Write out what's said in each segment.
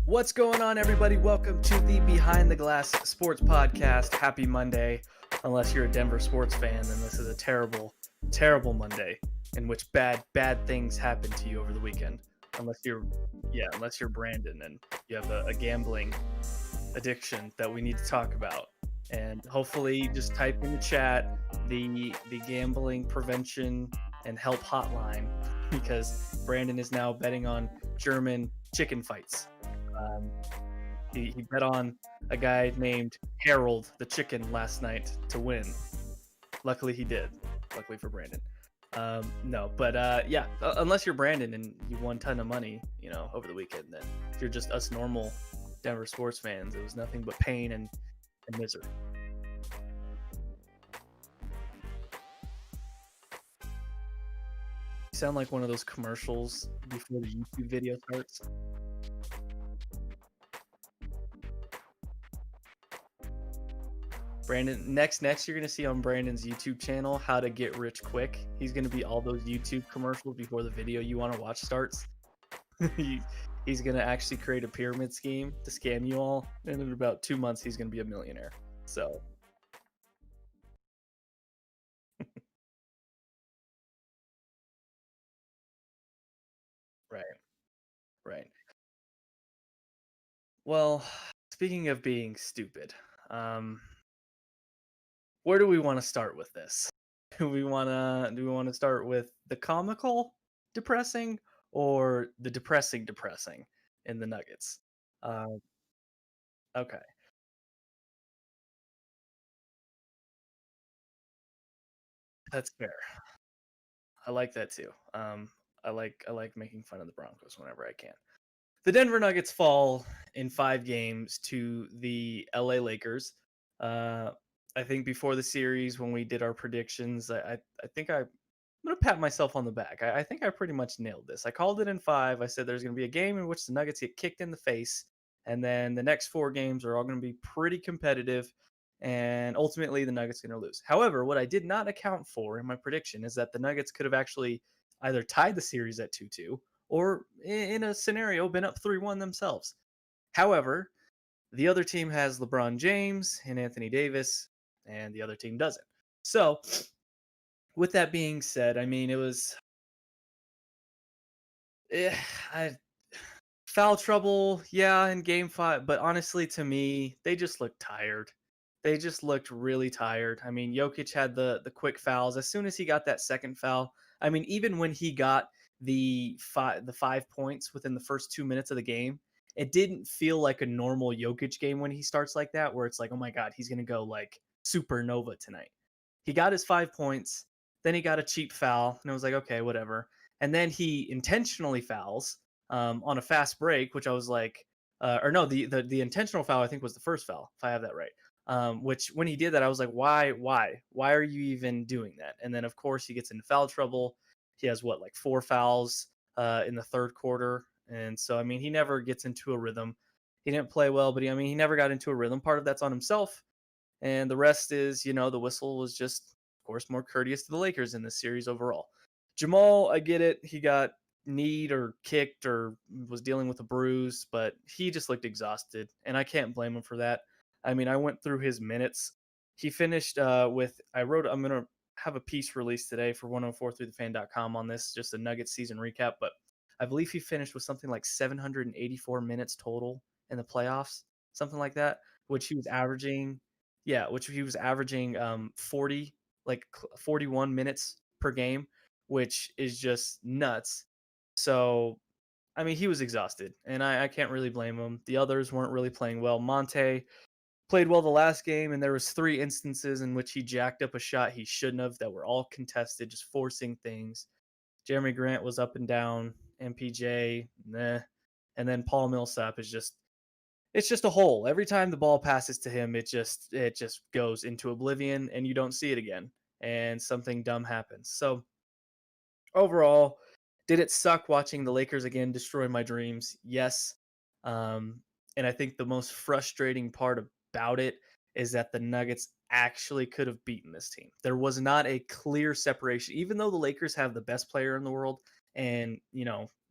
What's going on, everybody? Welcome to the Behind the Glass Sports Podcast. Happy Monday. Unless you're a Denver sports fan, then this is a terrible, terrible Monday in which bad things happen to you over the weekend. Unless you're Brandon and you have a gambling addiction that we need to talk about. And hopefully, just type in the chat the gambling prevention and help hotline because Brandon is now betting on German chicken fights. Um, he bet on a guy named Harold the chicken last night to win. Luckily, he did. Luckily for Brandon. No, but unless you're Brandon and you won a ton of money, over the weekend, then if you're just us normal Denver sports fans, it was nothing but pain and misery. You sound like one of those commercials before the YouTube video starts. Brandon, next you're gonna see on Brandon's YouTube channel how to get rich quick. He's gonna be all those YouTube commercials before the video you want to watch starts. He's gonna actually create a pyramid scheme to scam you all, and in about 2 months he's gonna be a millionaire. So right. Well, speaking of being stupid, where do we want to start with this? Do we want to start with the comical depressing or the depressing in the Nuggets? Um, okay, that's fair. I like that too. I like making fun of the Broncos whenever I can. The Denver Nuggets fall in 5 games to the LA Lakers. Uh, I think before the series, when we did our predictions, I think I'm gonna pat myself on the back. I think I pretty much nailed this. I called it in 5. I said there's gonna be a game in which the Nuggets get kicked in the face, and then the next 4 games are all gonna be pretty competitive, and ultimately the Nuggets gonna lose. However, what I did not account for in my prediction is that the Nuggets could have actually either tied the series at 2-2 or in a scenario been up 3-1 themselves. However, the other team has LeBron James and Anthony Davis, and the other team doesn't. So, with that being said, I mean, it was eh, I, foul trouble, yeah, in game 5, but honestly, to me, they just looked tired. They just looked really tired. I mean, Jokic had the quick fouls. As soon as he got that second foul, I mean, even when he got the 5 points within the first 2 minutes of the game, it didn't feel like a normal Jokic game when he starts like that, where it's like, oh my god, he's gonna go like supernova tonight. He got his 5 points, then he got a cheap foul, and it was like, okay, whatever. And then he intentionally fouls on a fast break, which I was like, or no, the intentional foul I think was the first foul, if I have that right. Which when he did that, I was like, why are you even doing that? And then of course he gets into foul trouble. He has what, like 4 fouls in the third quarter, and so I mean he never gets into a rhythm. He didn't play well, but he never got into a rhythm. Part of that's on himself, and the rest is, the whistle was just, of course, more courteous to the Lakers in this series overall. Jamal, I get it. He got kneed or kicked or was dealing with a bruise, but he just looked exhausted, and I can't blame him for that. I mean, I went through his minutes. He finished I'm going to have a piece released today for 104throughthefan.com on this, just a Nuggets season recap, but I believe he finished with something like 784 minutes total in the playoffs, something like that, which he was averaging, yeah, which he was averaging 41 minutes per game, which is just nuts. So, I mean, he was exhausted, and I can't really blame him. The others weren't really playing well. Monte played well the last game, and there was 3 instances in which he jacked up a shot he shouldn't have that were all contested, just forcing things. Jeremy Grant was up and down. MPJ, nah. And then Paul Millsap is just, it's just a hole. Every time the ball passes to him, it just goes into oblivion, and you don't see it again, and something dumb happens. So overall, did it suck watching the Lakers again destroy my dreams? Yes. Um, and I think the most frustrating part about it is that the Nuggets actually could have beaten this team. There was not a clear separation, even though the Lakers have the best player in the world and,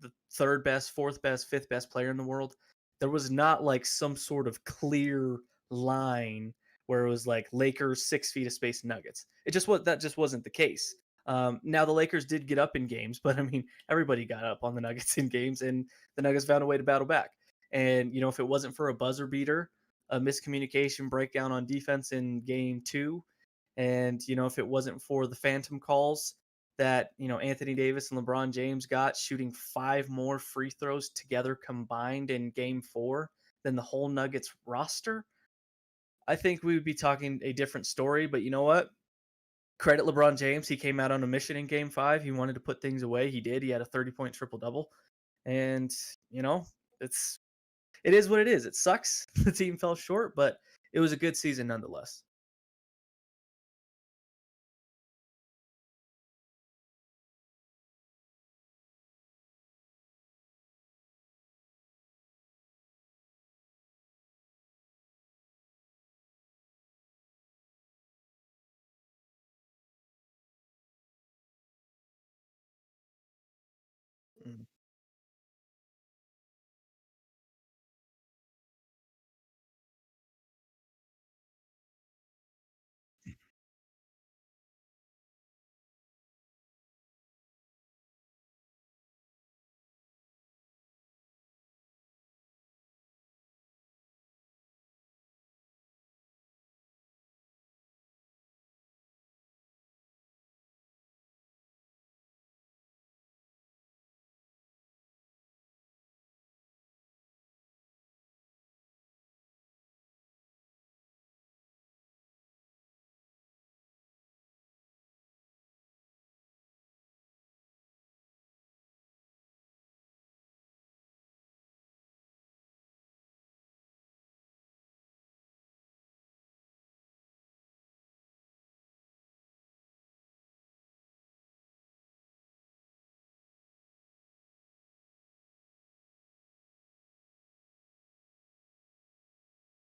the third best, fourth best, fifth best player in the world. There was not like some sort of clear line where it was like Lakers 6 feet of space, Nuggets. That just wasn't the case. Now the Lakers did get up in games, but I mean everybody got up on the Nuggets in games, and the Nuggets found a way to battle back. And if it wasn't for a buzzer beater, a miscommunication breakdown on defense in game 2, and if it wasn't for the phantom calls that Anthony Davis and LeBron James got, shooting 5 more free throws together combined in game 4 than the whole Nuggets roster, I think we would be talking a different story. But you know what? Credit LeBron James. He came out on a mission in game 5. He wanted to put things away. He did. He had a 30-point triple double. And, it's it is what it is. It sucks. The team fell short, but it was a good season nonetheless. Mm.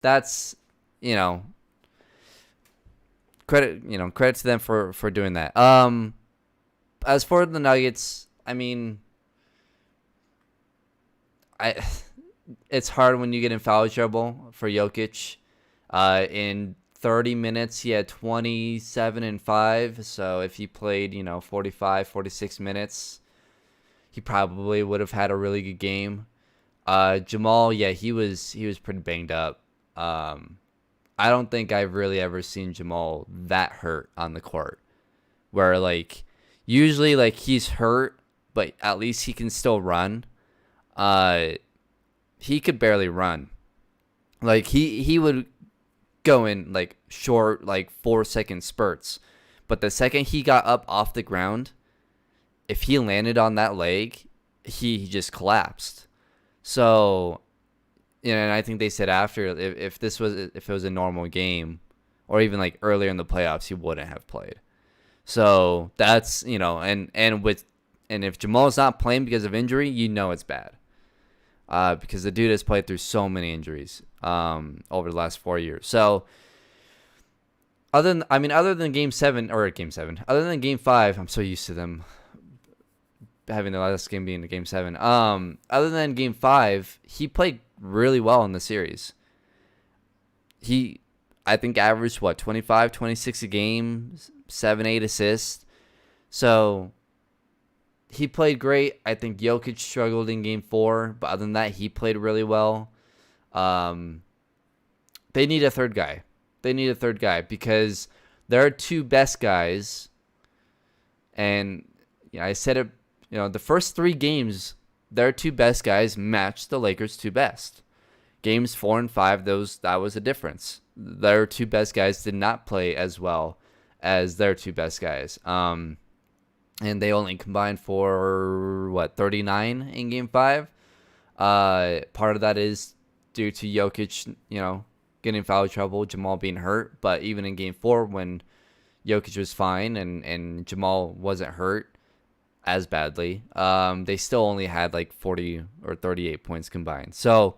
That's, you know, credit to them for doing that. As for the Nuggets, I mean, I it's hard when you get in foul trouble for Jokic. In 30 minutes, he had 27 and 5. So if he played, 45, 46 minutes, he probably would have had a really good game. Jamal, yeah, he was pretty banged up. I don't think I've really ever seen Jamal that hurt on the court. Where like usually like he's hurt, but at least he can still run. Uh, he could barely run. Like he would go in like short like 4 second spurts, but the second he got up off the ground, if he landed on that leg, he just collapsed. So, and I think they said after if it was a normal game, or even like earlier in the playoffs, he wouldn't have played. So that's and if Jamal's not playing because of injury, it's bad. Because the dude has played through so many injuries over the last 4 years. So other than game 7, other than game 5, I'm so used to them having the last game being the game 7. Other than game 5, he played really well in the series. He, I think, averaged 25, 26 a game, 7, 8 assists. So he played great. I think Jokic struggled in game 4, but other than that, he played really well. They need a third guy. Because their two best guys, and I said it, the first 3 games, their two best guys matched the Lakers' two best. Games 4 and 5, that was a difference. Their two best guys did not play as well as their two best guys. And they only combined for 39 in game 5. Part of that is due to Jokic, getting foul trouble, Jamal being hurt. But even in game 4, when Jokic was fine and Jamal wasn't hurt as badly, they still only had like 40 or 38 points combined. So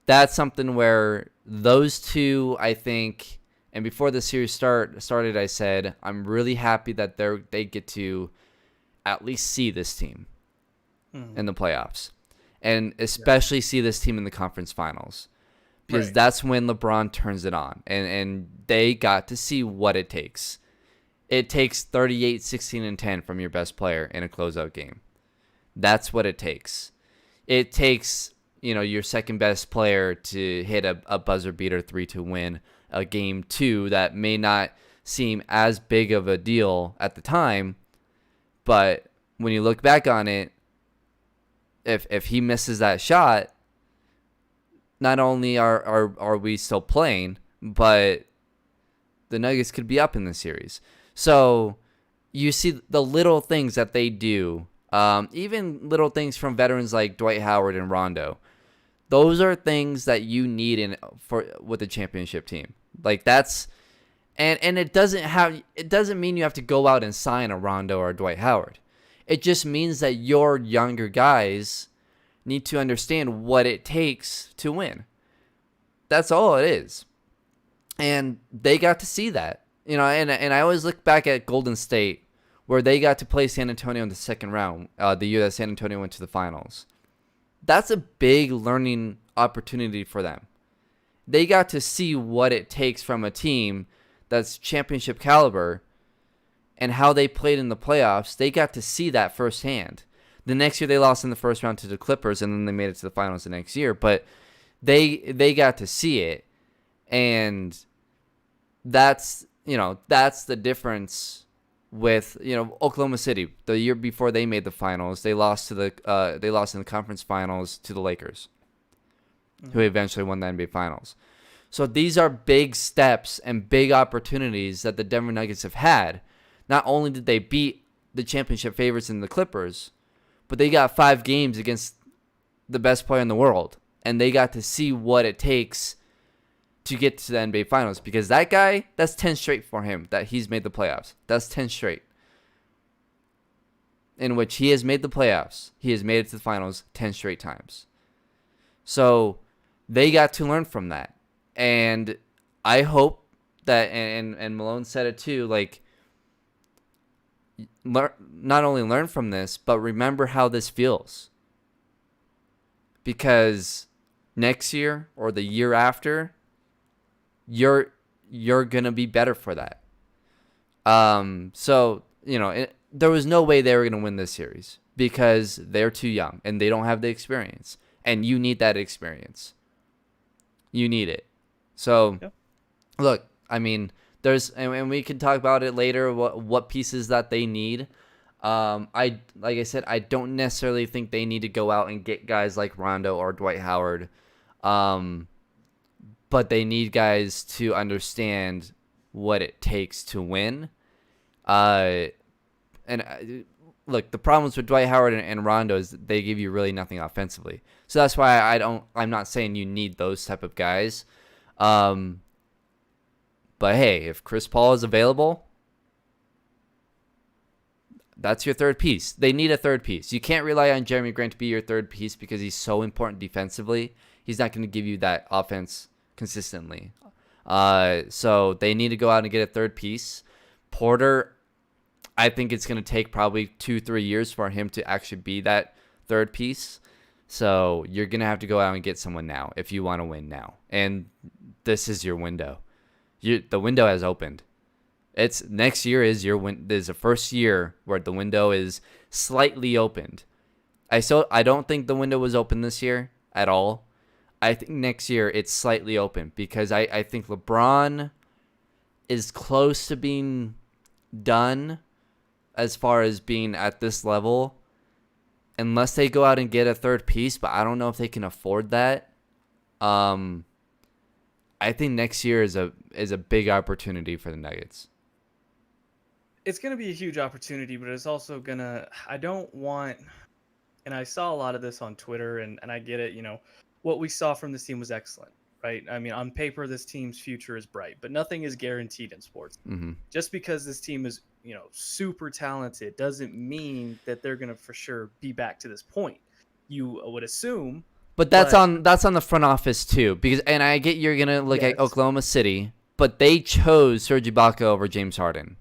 that's something where those two, I think, and before the series started, I said I'm really happy that they get to at least see this team in the playoffs. and especially see this team in the conference finals, because Right. that's when LeBron turns it on, and they got to see what it takes. It takes 38, 16, and 10 from your best player in a closeout game. That's what it takes. It takes, your second best player to hit a buzzer beater 3 to win a game 2 that may not seem as big of a deal at the time, but when you look back on it, if he misses that shot, not only are we still playing, but the Nuggets could be up in the series. So you see the little things that they do, even little things from veterans like Dwight Howard and Rondo. Those are things that you need with a championship team. Like that's, and it doesn't mean you have to go out and sign a Rondo or a Dwight Howard. It just means that your younger guys need to understand what it takes to win. That's all it is. And they got to see that. And I always look back at Golden State, where they got to play San Antonio in the second round, the year that San Antonio went to the finals. That's a big learning opportunity for them. They got to see what it takes from a team that's championship caliber and how they played in the playoffs. They got to see that firsthand. The next year they lost in the first round to the Clippers, and then they made it to the finals the next year. But they got to see it, and that's the difference with Oklahoma City. The year before they made the finals, they lost in the conference finals to the Lakers, who eventually won the NBA Finals. So these are big steps and big opportunities that the Denver Nuggets have had. Not only did they beat the championship favorites in the Clippers, but they got 5 games against the best player in the world, and they got to see what it takes to get to the NBA Finals, because that guy, that's 10 straight for him that he's made the playoffs. That's 10 straight in which he has made the playoffs. He has made it to the finals 10 straight times. So they got to learn from that. And I hope that, and Malone said it too, like, not only learn from this, but remember how this feels. Because next year or the year after, you're going to be better for that. So, there was no way they were going to win this series because they're too young and they don't have the experience. And you need that experience. You need it. So, Yep. Look, I mean, and we can talk about it later, what pieces that they need. Like I said, I don't necessarily think they need to go out and get guys like Rondo or Dwight Howard. But they need guys to understand what it takes to win. Look, the problems with Dwight Howard and Rondo is they give you really nothing offensively. So that's why I'm not saying you need those type of guys. But hey, if Chris Paul is available, that's your third piece. They need a third piece. You can't rely on Jeremy Grant to be your third piece because he's so important defensively. He's not going to give you that offense consistently. So they need to go out and get a third piece. Porter, I think it's going to take probably 2-3 years for him to actually be that third piece. So you're going to have to go out and get someone now if you want to win now. And this is your window. The window has opened. It's next year is there's the first year where the window is slightly opened. I don't think the window was open this year at all. I think next year it's slightly open because I think LeBron is close to being done as far as being at this level, unless they go out and get a third piece, but I don't know if they can afford that. I think next year is a big opportunity for the Nuggets. It's going to be a huge opportunity, but it's also I don't want, and I saw a lot of this on Twitter, and I get it, what we saw from this team was excellent, right? I mean, on paper, this team's future is bright, but nothing is guaranteed in sports. Mm-hmm. Just because this team is, super talented doesn't mean that they're going to for sure be back to this point. You would assume. But that's on the front office too, and I get you're going to look at Oklahoma City, but they chose Serge Ibaka over James Harden.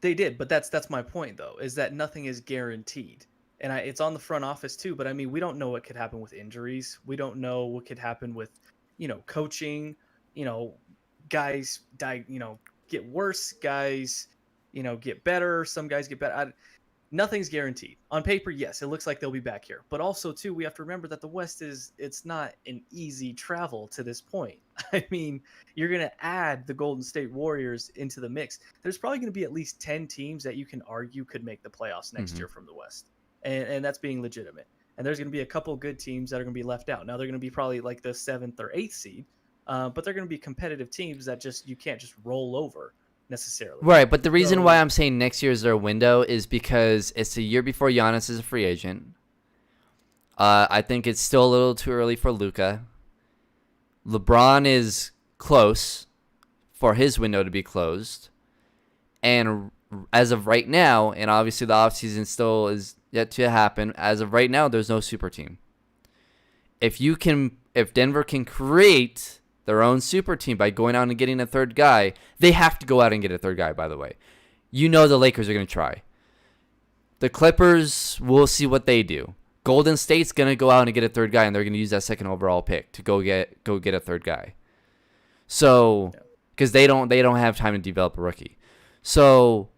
They did, but that's my point though, is that nothing is guaranteed. and it's on the front office too. But I mean, we don't know what could happen with injuries. We don't know what could happen with, coaching. You know, guys die. Get worse. Guys, get better. Some guys get better. Nothing's guaranteed. On paper, yes, it looks like they'll be back here. But also, too, we have to remember that the West it's not an easy travel to this point. I mean, you're going to add the Golden State Warriors into the mix. There's probably going to be at least 10 teams that you can argue could make the playoffs next year from the West. And that's being legitimate. And there's going to be a couple good teams that are going to be left out. Now, they're going to be probably like the 7th or 8th seed, but they're going to be competitive teams that you can't just roll over necessarily. Right, but the reason why I'm saying next year is their window is because it's a year before Giannis is a free agent. I think it's still a little too early for Luka. LeBron is close for his window to be closed. And as of right now, and obviously the offseason still is yet to happen, as of right now, there's no super team. If Denver can create their own super team by going out and getting a third guy, they have to go out and get a third guy, by the way. The Lakers are going to try. The Clippers, we'll see what they do. Golden State's going to go out and get a third guy, and they're going to use that second overall pick to go get a third guy. So, because they don't have time to develop a rookie. So,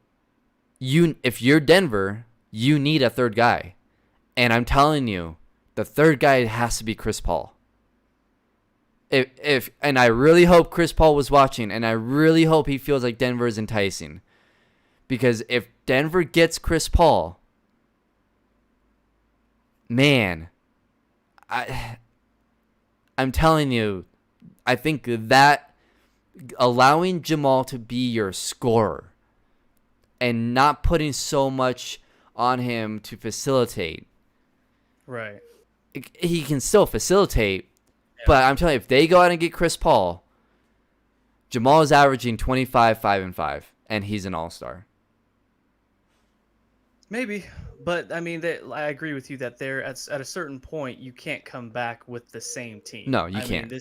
if you're Denver, you need a third guy. And I'm telling you, the third guy has to be Chris Paul. And I really hope Chris Paul was watching, and I really hope he feels like Denver is enticing. Because if Denver gets Chris Paul, man, I'm telling you, I think that allowing Jamal to be your scorer and not putting so much on him to facilitate. Right. He can still facilitate. But I'm telling you, if they go out and get Chris Paul, Jamal is averaging 25, 5, and 5, and he's an all-star. Maybe, but I mean, I agree with you that at a certain point you can't come back with the same team. No, you can't.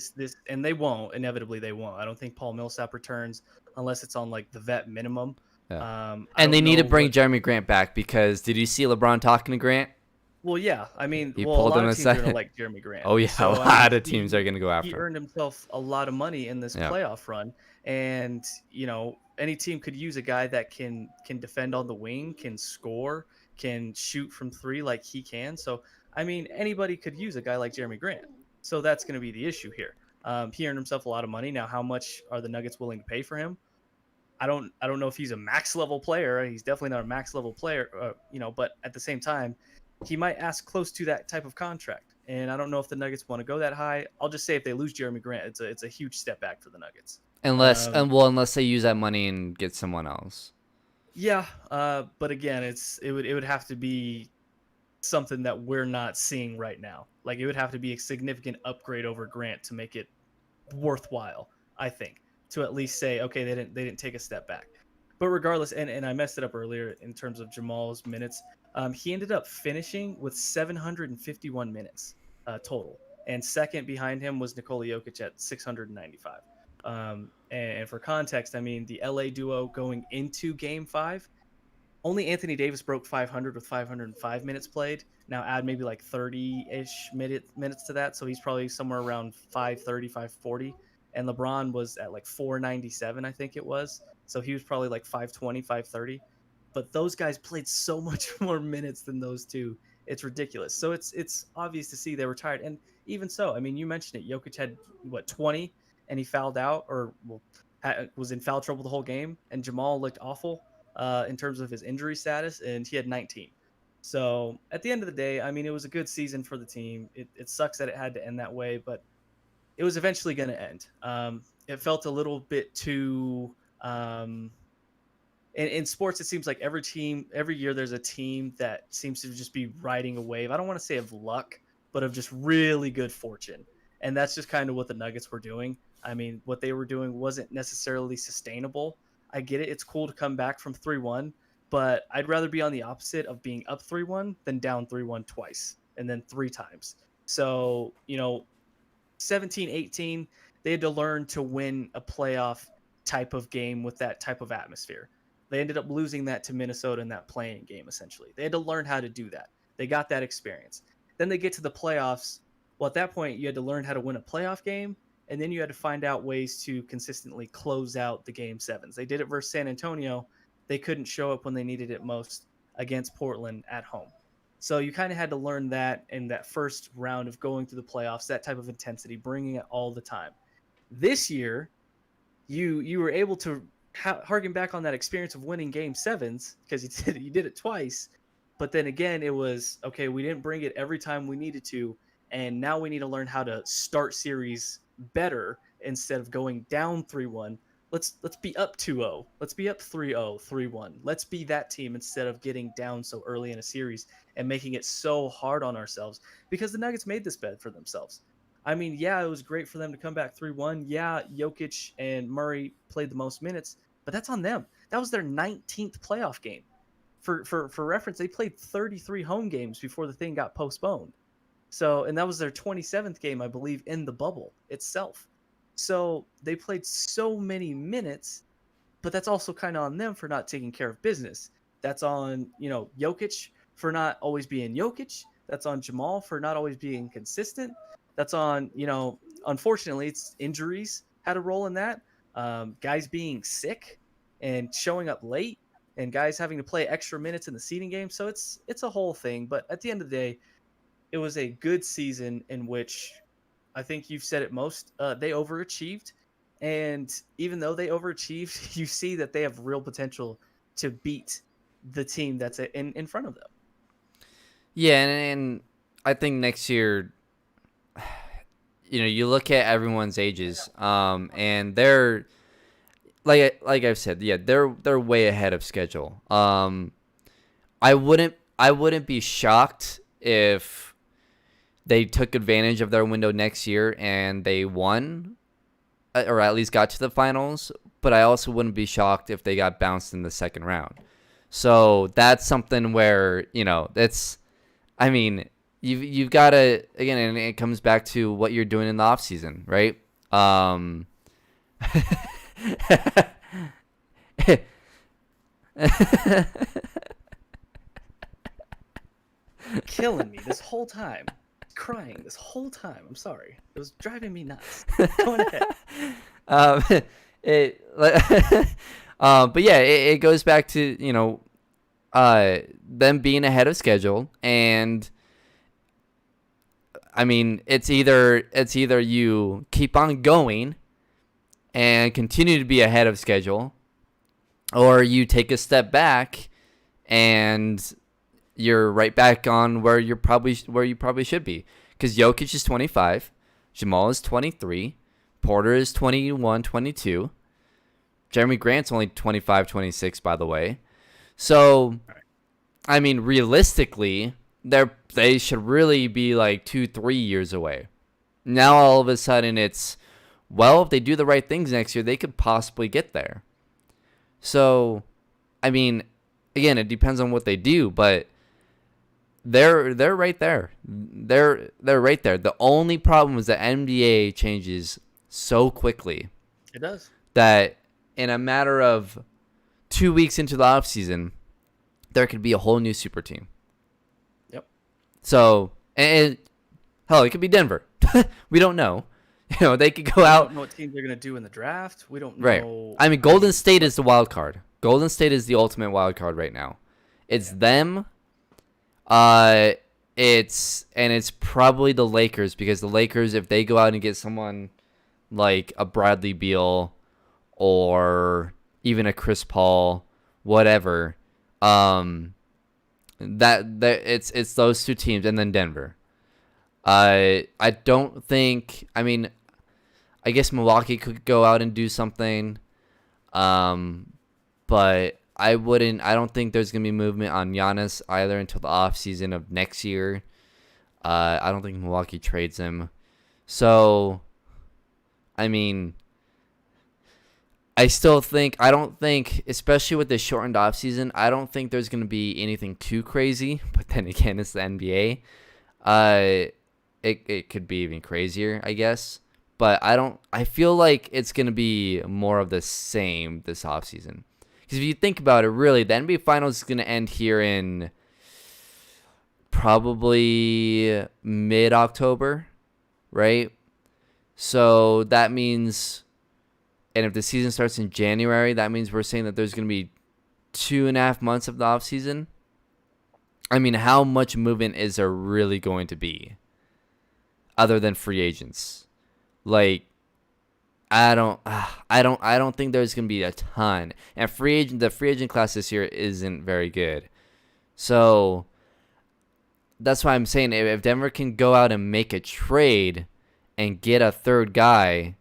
And they won't. Inevitably, they won't. I don't think Paul Millsap returns unless it's on like the vet minimum. Yeah. And they need to bring Jeremy Grant back because did you see LeBron talking to Grant? Well, yeah. I mean, he a pulled lot him of teams are gonna like Jeremy Grant. Oh yeah, so, a lot of teams are gonna go after him. him. He earned himself a lot of money in this playoff run, and any team could use a guy that can defend on the wing, can score, can shoot from three like he can. So I mean, anybody could use a guy like Jeremy Grant. So that's going to be the issue here. He earned himself a lot of money. Now, how much are the Nuggets willing to pay for him? I don't know if he's a max level player. He's definitely not a max level player, but at the same time, he might ask close to that type of contract. And I don't know if the Nuggets want to go that high. I'll just say if they lose Jeremy Grant, it's a huge step back for the Nuggets. Unless they use that money and get someone else. Yeah, but again, it would have to be something that we're not seeing right now. Like it would have to be a significant upgrade over Grant to make it worthwhile, I think, to at least say, okay, they didn't take a step back. But regardless, and I messed it up earlier in terms of Jamal's minutes. He ended up finishing with 751 minutes total, and second behind him was Nikola Jokic at 695. And for context, I mean, the LA duo going into Game 5, only Anthony Davis broke 500 with 505 minutes played. Now add maybe like 30-ish minutes to that, so he's probably somewhere around 530, 540. And LeBron was at like 497, I think it was. So he was probably like 520, 530. But those guys played so much more minutes than those two. It's ridiculous. So it's obvious to see they were tired. And even so, I mean, you mentioned it. Jokic had, 20? And he fouled out was in foul trouble the whole game. And Jamal looked awful in terms of his injury status, and he had 19. So at the end of the day, I mean, it was a good season for the team. It sucks that it had to end that way, but it was eventually going to end. It felt a little bit too in sports, it seems like every year there's a team that seems to just be riding a wave. I don't want to say of luck, but of just really good fortune. And that's just kind of what the Nuggets were doing. I mean, what they were doing wasn't necessarily sustainable. I get it. It's cool to come back from 3-1, but I'd rather be on the opposite of being up 3-1 than down 3-1 twice and then 3 times. So, 17, 18, they had to learn to win a playoff type of game with that type of atmosphere. They ended up losing that to Minnesota in that playing game, essentially. They had to learn how to do that. They got that experience. Then they get to the playoffs. Well, at that point, you had to learn how to win a playoff game, and then you had to find out ways to consistently close out the game sevens. They did it versus San Antonio. They couldn't show up when they needed it most against Portland at home. So you kind of had to learn that in that first round of going through the playoffs, that type of intensity, bringing it all the time. This year, you were able to harken back on that experience of winning game sevens because you did it twice. But then again, it was okay. We didn't bring it every time we needed to, and now we need to learn how to start series better instead of going down 3-1. Let's be up 2-0. Let's be up 3-0, 3-1. Let's be that team instead of getting down so early in a series and making it so hard on ourselves, because the Nuggets made this bed for themselves. I mean, yeah, it was great for them to come back 3-1. Yeah, Jokic and Murray played the most minutes, but that's on them. That was their 19th playoff game. For reference, they played 33 home games before the thing got postponed. So, and that was their 27th game, I believe, in the bubble itself. So they played so many minutes, but that's also kind of on them for not taking care of business. That's on, Jokic for not always being Jokic. That's on Jamal for not always being consistent. That's on, unfortunately, it's injuries had a role in that. Guys being sick and showing up late, and guys having to play extra minutes in the seeding game. So it's a whole thing. But at the end of the day, it was a good season in which I think you've said it most. They overachieved. And even though they overachieved, you see that they have real potential to beat the team that's in front of them. Yeah, and I think next year, you look at everyone's ages, and they're like I've said, yeah, they're way ahead of schedule. I wouldn't be shocked if they took advantage of their window next year and they won, or at least got to the finals. But I also wouldn't be shocked if they got bounced in the second round. So that's something where I mean, you've got to, again, and it comes back to what you're doing in the off season, right? Killing me this whole time. Crying this whole time. I'm sorry. It was driving me nuts. Go ahead. But yeah, it goes back to, them being ahead of schedule. And I mean, it's either you keep on going and continue to be ahead of schedule, or you take a step back and you're right back on where you probably should be. Because Jokic is 25, Jamal is 23, Porter is 21, 22. Jeremy Grant's only 25, 26, by the way. So, I mean, realistically, they should really be like 2-3 years away. Now all of a sudden it's, well, if they do the right things next year, they could possibly get there. So, I mean, again, it depends on what they do, but they're right there. They're right there. The only problem is that NBA changes so quickly. It does. That in a matter of 2 weeks into the offseason, there could be a whole new super team. Yep. So, and hell, it could be Denver. We don't know. They could go out. We don't know what teams they're going to do in the draft. We don't know. Right. I mean, Golden State is the wild card. Golden State is the ultimate wild card right now. It's them. It's probably the Lakers, because the Lakers, if they go out and get someone like a Bradley Beal or even a Chris Paul, whatever, it's those two teams, and then Denver. I don't think. I mean, I guess Milwaukee could go out and do something, but I don't think there's gonna be movement on Giannis either until the offseason of next year. I don't think Milwaukee trades him. So, I mean, I don't think, especially with the shortened offseason, I don't think there's gonna be anything too crazy. But then again, it's the NBA. It could be even crazier, I guess. But I feel like it's going to be more of the same this offseason. Because if you think about it, really, the NBA Finals is going to end here in probably mid-October, right? So that means, and if the season starts in January, that means we're saying that there's going to be 2.5 months of the offseason. I mean, how much movement is there really going to be other than free agents? Like, I don't think there's going to be a ton. And the free agent class this year isn't very good. So that's why I'm saying if Denver can go out and make a trade and get a third guy,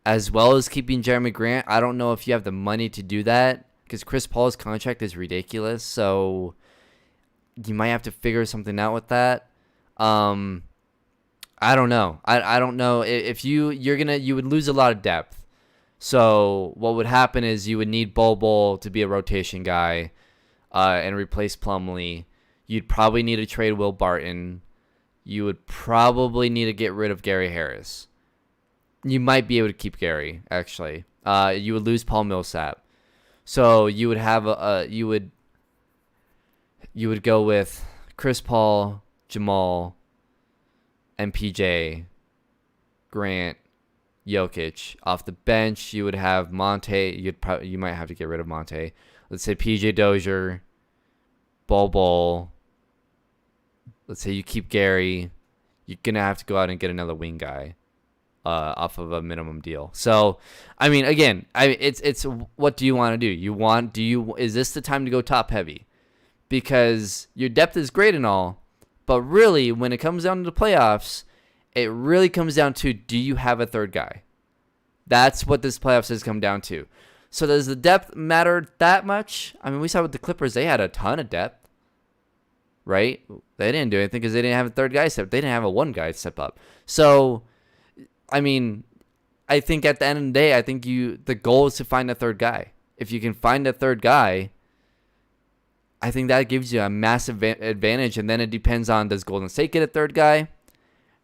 as well as keeping Jeremy Grant, I don't know if you have the money to do that because Chris Paul's contract is ridiculous. So you might have to figure something out with that. I don't know. I don't know if you would lose a lot of depth. So what would happen is you would need Bol to be a rotation guy, and replace Plumlee. You'd probably need to trade Will Barton. You would probably need to get rid of Gary Harris. You might be able to keep Gary, actually. You would lose Paul Millsap. So you would have you would go with Chris Paul, Jamal, MPJ, Grant, Jokic. Off the bench, you would have Monte. You might have to get rid of Monte. Let's say PJ Dozier, Bol. Let's say you keep Gary. You're gonna have to go out and get another wing guy, off of a minimum deal. So, I mean, again, it's what do you want to do? Is this the time to go top heavy? Because your depth is great and all, but really, when it comes down to the playoffs, it really comes down to, do you have a third guy? That's what this playoffs has come down to. So does the depth matter that much? I mean, we saw with the Clippers, they had a ton of depth, right? They didn't do anything because they didn't have a third guy step. They didn't have a one guy step up. So, I mean, I think at the end of the day, I think the goal is to find a third guy. If you can find a third guy, I think that gives you a massive advantage. And then it depends on, does Golden State get a third guy?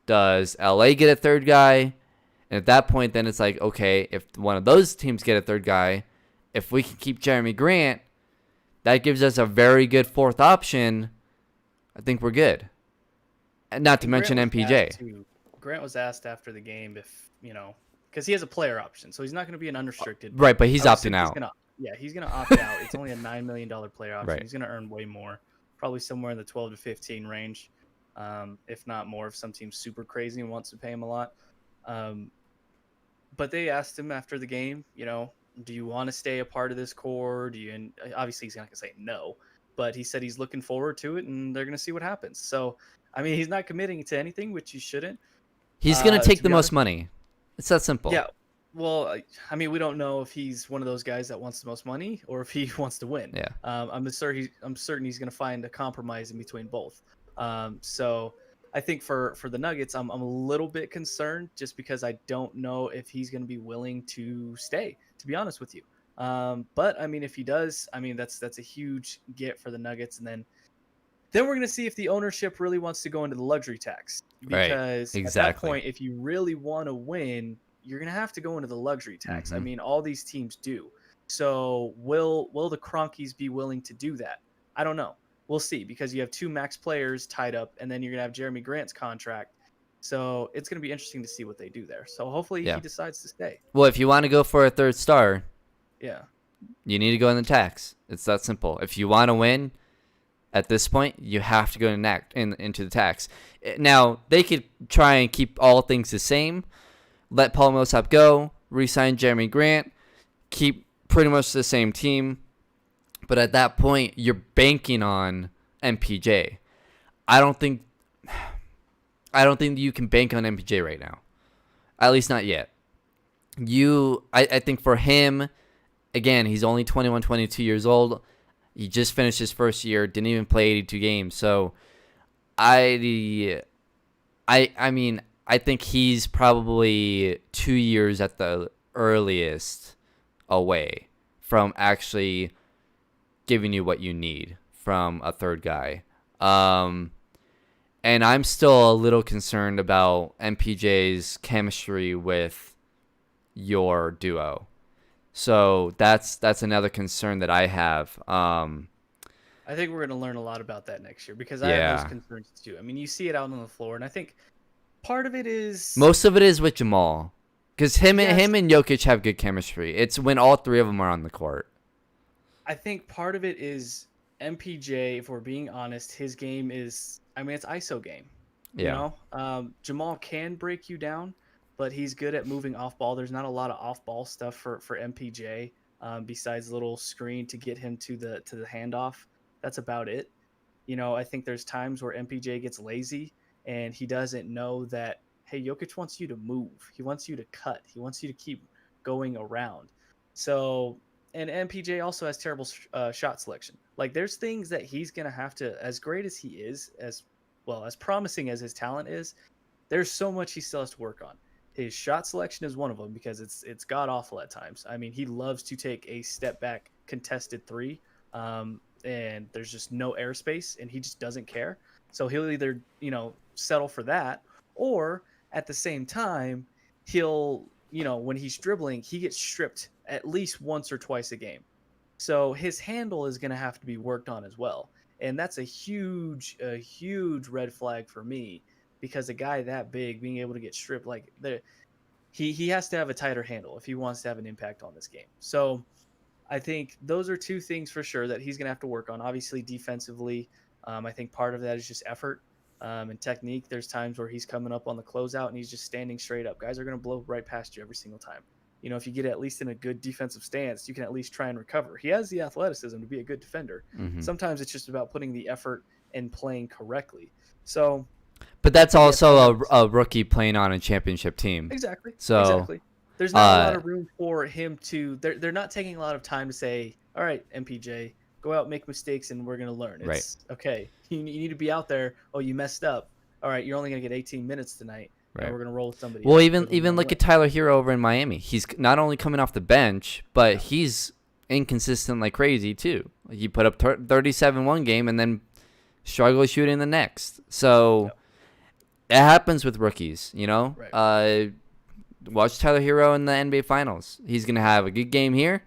Does LA get a third guy? And at that point, then it's like, okay, if one of those teams get a third guy, if we can keep Jeremy Grant, that gives us a very good fourth option. I think we're good. And not to mention MPJ. Grant was asked after the game if, because he has a player option, so he's not going to be an unrestricted. Right, but he's opting out. He's going to opt out. It's only a $9 million player option. Right. He's going to earn way more, probably somewhere in the 12 to 15 range, if not more, if some team's super crazy and wants to pay him a lot. But they asked him after the game, do you want to stay a part of this core? And obviously he's not going to say no, but he said he's looking forward to it, and they're going to see what happens. So, I mean, he's not committing to anything, which he shouldn't. He's going to take the most money. It's that simple. Yeah. Well, I mean, we don't know if he's one of those guys that wants the most money or if he wants to win. Yeah. I'm certain he's going to find a compromise in between both. So I think for the Nuggets, I'm a little bit concerned just because I don't know if he's going to be willing to stay, to be honest with you. But I mean, if he does, I mean, that's a huge get for the Nuggets. And then we're going to see if the ownership really wants to go into the luxury tax, because right. Exactly. At that point, if you really want to win, you're going to have to go into the luxury tax. Mm-hmm. I mean, all these teams do. So will the Cronkies be willing to do that? I don't know. We'll see, because you have two max players tied up, and then you're going to have Jeremy Grant's contract. So it's going to be interesting to see what they do there. So hopefully he decides to stay. Well, if you want to go for a third star, you need to go in the tax. It's that simple. If you want to win, at this point, you have to go into the tax. Now, they could try and keep all things the same, let Paul Millsap go, re-sign Jeremy Grant, keep pretty much the same team. But at that point, you're banking on MPJ. I don't think you can bank on MPJ right now. At least not yet. I think for him, again, he's only 21, 22 years old. He just finished his first year, didn't even play 82 games. So I mean, I think he's probably 2 years at the earliest away from actually giving you what you need from a third guy. And I'm still a little concerned about MPJ's chemistry with your duo. So that's another concern that I have. I I think we're going to learn a lot about that next year because I have those Yeah. concerns too. I mean, you see it out on the floor, and I think part of it is Most of it is with Jamal. Because him yes. and Jokic have good chemistry. It's when all three of them are on the court. I think part of it is MPJ. If we're being honest, his game is. I mean, it's ISO game. You Yeah. know, Jamal can break you down, but he's good at moving off ball. There's not a lot of off ball stuff for MPJ besides a little screen to get him to the handoff. That's about it. You know, I think there's times where MPJ gets lazy and he doesn't know that, hey, Jokic wants you to move. He wants you to cut. He wants you to keep going around. So, and MPJ also has terrible shot selection. Like, there's things that he's going to have to, as great as he is, as well, as promising as his talent is, there's so much he still has to work on. His shot selection is one of them because it's god awful at times. I mean, he loves to take a step back contested three, and there's just no airspace, and he just doesn't care. So he'll either settle for that, or at the same time, he'll when he's dribbling, he gets stripped at least once or twice a game. So his handle is going to have to be worked on as well, and that's a huge red flag for me because a guy that big being able to get stripped like he has to have a tighter handle if he wants to have an impact on this game. So I think those are two things for sure that he's going to have to work on. Obviously, defensively, I think part of that is just effort and technique. There's times where he's coming up on the closeout and he's just standing straight up. Guys are going to blow right past you every single time. You know, if you get at least in a good defensive stance, you can at least try and recover. He has the athleticism to be a good defender. Mm-hmm. Sometimes it's just about putting the effort and playing correctly. So, but that's also a rookie playing on a championship team. Exactly. So exactly. There's not a lot of room for him to. They're not taking a lot of time to say, "All right, MPJ, go out, make mistakes, and we're gonna learn." It's right. Okay. You need to be out there. Oh, you messed up. All right, you're only gonna get 18 minutes tonight. Right. And we're gonna roll with somebody. Well, else. even look at Tyler Hero over in Miami. He's not only coming off the bench, but he's inconsistent like crazy too. He put up 37 one game and then struggle shooting the next. So it happens with rookies, you know. Right. Watch Tyler Hero in the NBA Finals. He's gonna have a good game here,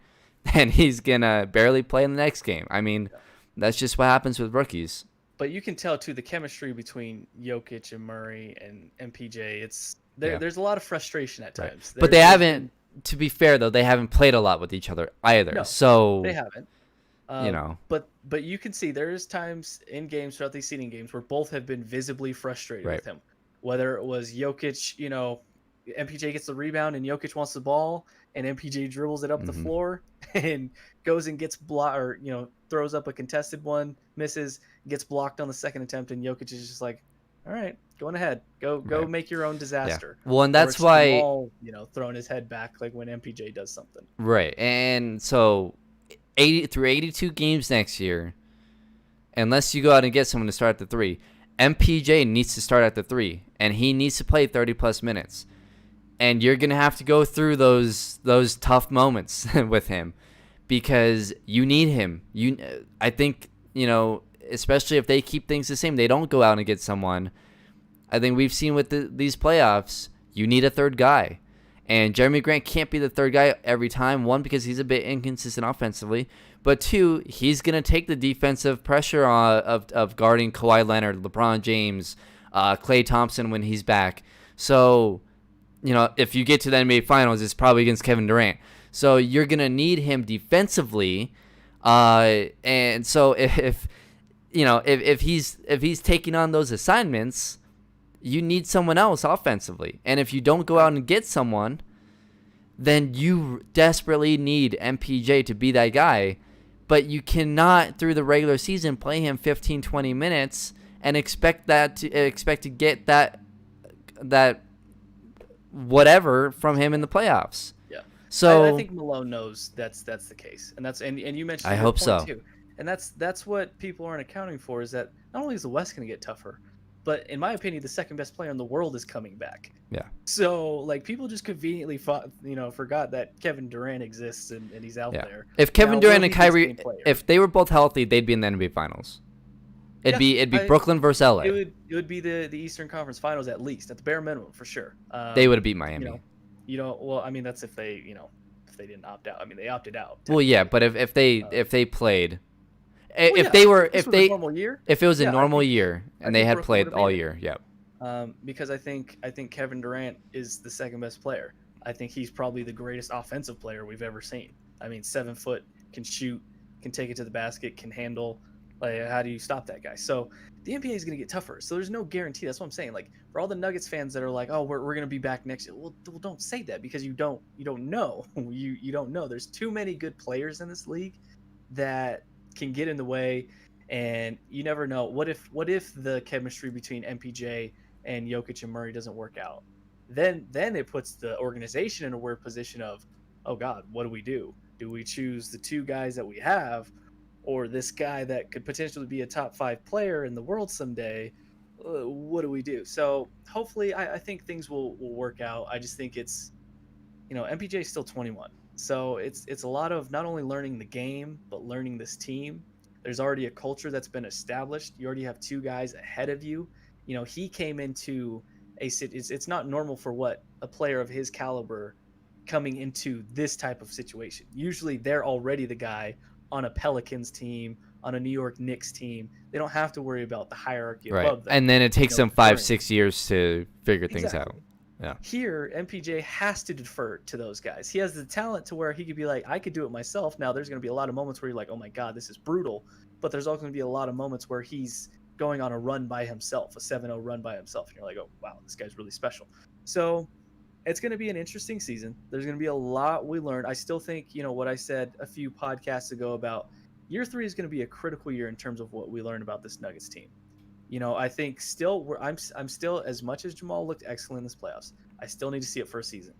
and he's gonna barely play in the next game. I mean, that's just what happens with rookies. But you can tell too the chemistry between Jokic and Murray and MPJ. It's there's a lot of frustration at times. Right. But they haven't. To be fair though, they haven't played a lot with each other either. No, so they haven't. You know. But you can see there's times in games throughout these seeding games where both have been visibly frustrated with him. Whether it was Jokic, MPJ gets the rebound and Jokic wants the ball, and MPJ dribbles it up the floor and goes and gets blocked, or throws up a contested one, misses, gets blocked on the second attempt, and Jokic is just like, "All right, going ahead, go make your own disaster." Yeah. Well, and that's why throwing his head back like when MPJ does something. Right, and so 82 games next year, unless you go out and get someone to start at the 3, MPJ needs to start at the 3, and he needs to play 30+ minutes. And you're gonna have to go through those tough moments with him because you need him. I think especially if they keep things the same, they don't go out and get someone. I think we've seen with these playoffs, you need a third guy, and Jeremy Grant can't be the third guy every time. One, because he's a bit inconsistent offensively, but two, he's gonna take the defensive pressure of guarding Kawhi Leonard, LeBron James, Klay Thompson when he's back. So. If you get to the NBA Finals, it's probably against Kevin Durant. So you're gonna need him defensively, and so if he's taking on those assignments, you need someone else offensively. And if you don't go out and get someone, then you desperately need MPJ to be that guy. But you cannot, through the regular season, play him 15, 20 minutes and expect to get that whatever from him in the playoffs. Yeah. So I think Malone knows that's the case, and you mentioned. I hope so. Too. And that's what people aren't accounting for is that not only is the West going to get tougher, but in my opinion, the second best player in the world is coming back. Yeah. So like people just conveniently forgot that Kevin Durant exists and he's out there. If Kevin Durant and Kyrie, if they were both healthy, they'd be in the NBA Finals. It'd be Brooklyn versus LA. It would be the Eastern Conference Finals at least, at the bare minimum for sure. They would have beat Miami. Well, I mean that's if they didn't opt out. I mean they opted out. Well, yeah, but if they played, Well, if yeah, they were this if was a they normal year. if it was a Yeah, I normal think year I and they think had Brooklyn would played have all made it. year, yeah. Because I think Kevin Durant is the second best player. I think he's probably the greatest offensive player we've ever seen. I mean, 7 foot, can shoot, can take it to the basket, can handle. Like, how do you stop that guy? So the NBA is going to get tougher. So there's no guarantee. That's what I'm saying. Like, for all the Nuggets fans that are like, oh, we're going to be back next year. Well, don't say that, because you don't know. You don't know. There's too many good players in this league that can get in the way, and you never know. What if the chemistry between MPJ and Jokic and Murray doesn't work out? Then it puts the organization in a weird position of, oh God, what do we do? Do we choose the two guys that we have, or this guy that could potentially be a top 5 player in the world someday? What do we do? So hopefully, I think things will work out. I just think it's, MPJ is still 21. So it's a lot of not only learning the game, but learning this team. There's already a culture that's been established. You already have two guys ahead of you. He came into it's not normal for what a player of his caliber coming into this type of situation. Usually they're already the guy on a Pelicans team, on a New York Knicks team. They don't have to worry about the hierarchy Right. above them. And then it takes them five, Deferring. 6 years to figure things out. Exactly. Yeah. Here, MPJ has to defer to those guys. He has the talent to where he could be like, I could do it myself. Now, there's going to be a lot of moments where you're like, oh my God, this is brutal. But there's also going to be a lot of moments where he's going on a run by himself, a 7-0 run by himself. And you're like, oh, wow, this guy's really special. So it's going to be an interesting season. There's going to be a lot we learned. I still think, what I said a few podcasts ago about year 3 is going to be a critical year in terms of what we learned about this Nuggets team. I think still I'm still, as much as Jamal looked excellent in this playoffs, I still need to see it for a season.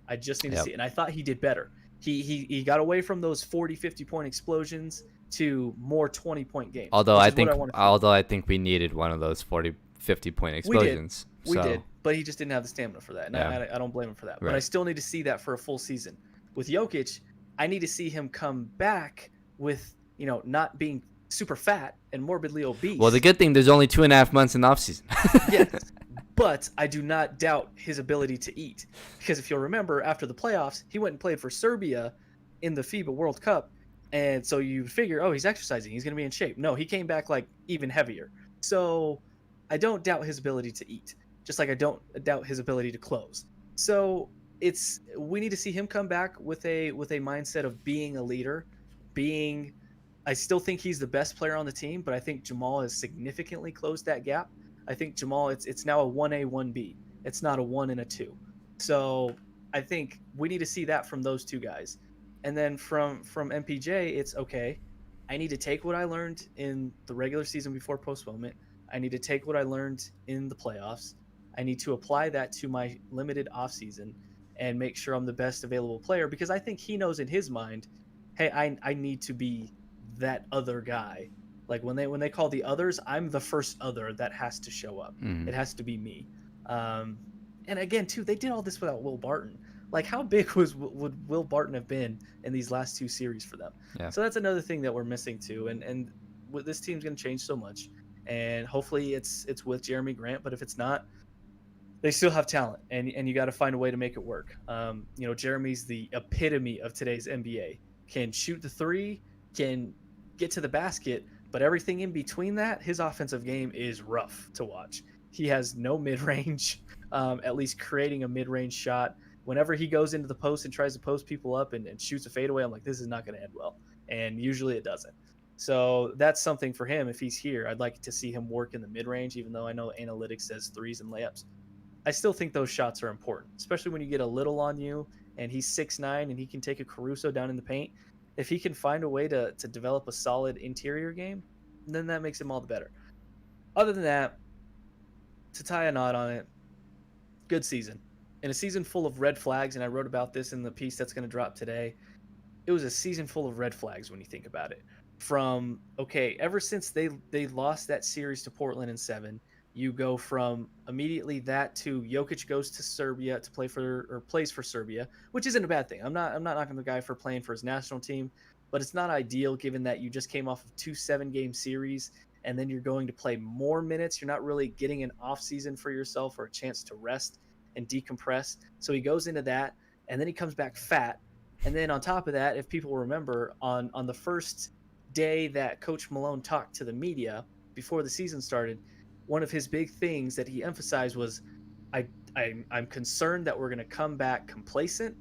I just need to Yep. see it. And I thought he did better. He got away from those 40, 50-point explosions to more 20-point games. Although which I is what think want to see. although I think we needed one of those 40, 50-point explosions. We so, did, but he just didn't have the stamina for that, and Yeah. I don't blame him for that. But I Right. still need to see that for a full season. With Jokic, I need to see him come back with, not being super fat and morbidly obese. Well, the good thing, there's only 2.5 months in the offseason. Yes, but I do not doubt his ability to eat, because if you'll remember, after the playoffs, he went and played for Serbia in the FIBA World Cup, and so you figure, oh, he's exercising, he's going to be in shape. No, he came back like even heavier. So I don't doubt his ability to eat, just like I don't doubt his ability to close. So we need to see him come back with a mindset of being a leader, being. I still think he's the best player on the team, but I think Jamal has significantly closed that gap. I think Jamal, it's now a 1A, 1B. It's not a 1 and a 2. So I think we need to see that from those two guys. And then from MPJ, it's okay. I need to take what I learned in the regular season before postponement. I need to take what I learned in the playoffs. I need to apply that to my limited offseason and make sure I'm the best available player, because I think he knows in his mind, hey, I need to be that other guy. Like when they call the others, I'm the first other that has to show up. Mhm. It has to be me. And again, too, they did all this without Will Barton. Like, how big would Will Barton have been in these last 2 series for them? Yeah. So that's another thing that we're missing too. And this team's going to change so much. And hopefully it's with Jeremy Grant. But if it's not, they still have talent, and you got to find a way to make it work. Jeremy's the epitome of today's NBA. Can shoot the three, can get to the basket, but everything in between that, his offensive game is rough to watch. He has no mid-range, at least creating a mid-range shot. Whenever he goes into the post and tries to post people up and shoots a fadeaway, I'm like, this is not going to end well. And usually it doesn't. So that's something for him. If he's here, I'd like to see him work in the mid-range, even though I know analytics says threes and layups. I still think those shots are important, especially when you get a little on you and he's 6'9" and he can take a Caruso down in the paint. If he can find a way to develop a solid interior game, then that makes him all the better. Other than that, to tie a knot on it, good season. In a season full of red flags, and I wrote about this in the piece that's going to drop today, it was a season full of red flags when you think about it. Ever since they lost that series to Portland in 7, you go from immediately that to Jokic goes to Serbia to plays for Serbia, which isn't a bad thing. I'm not knocking the guy for playing for his national team, but it's not ideal given that you just came off of 2 7-game series and then you're going to play more minutes. You're not really getting an off season for yourself or a chance to rest and decompress. So he goes into that, and then he comes back fat. And then on top of that, if people remember, on the first day that Coach Malone talked to the media before the season started, one of his big things that he emphasized was, I, I'm concerned that we're going to come back complacent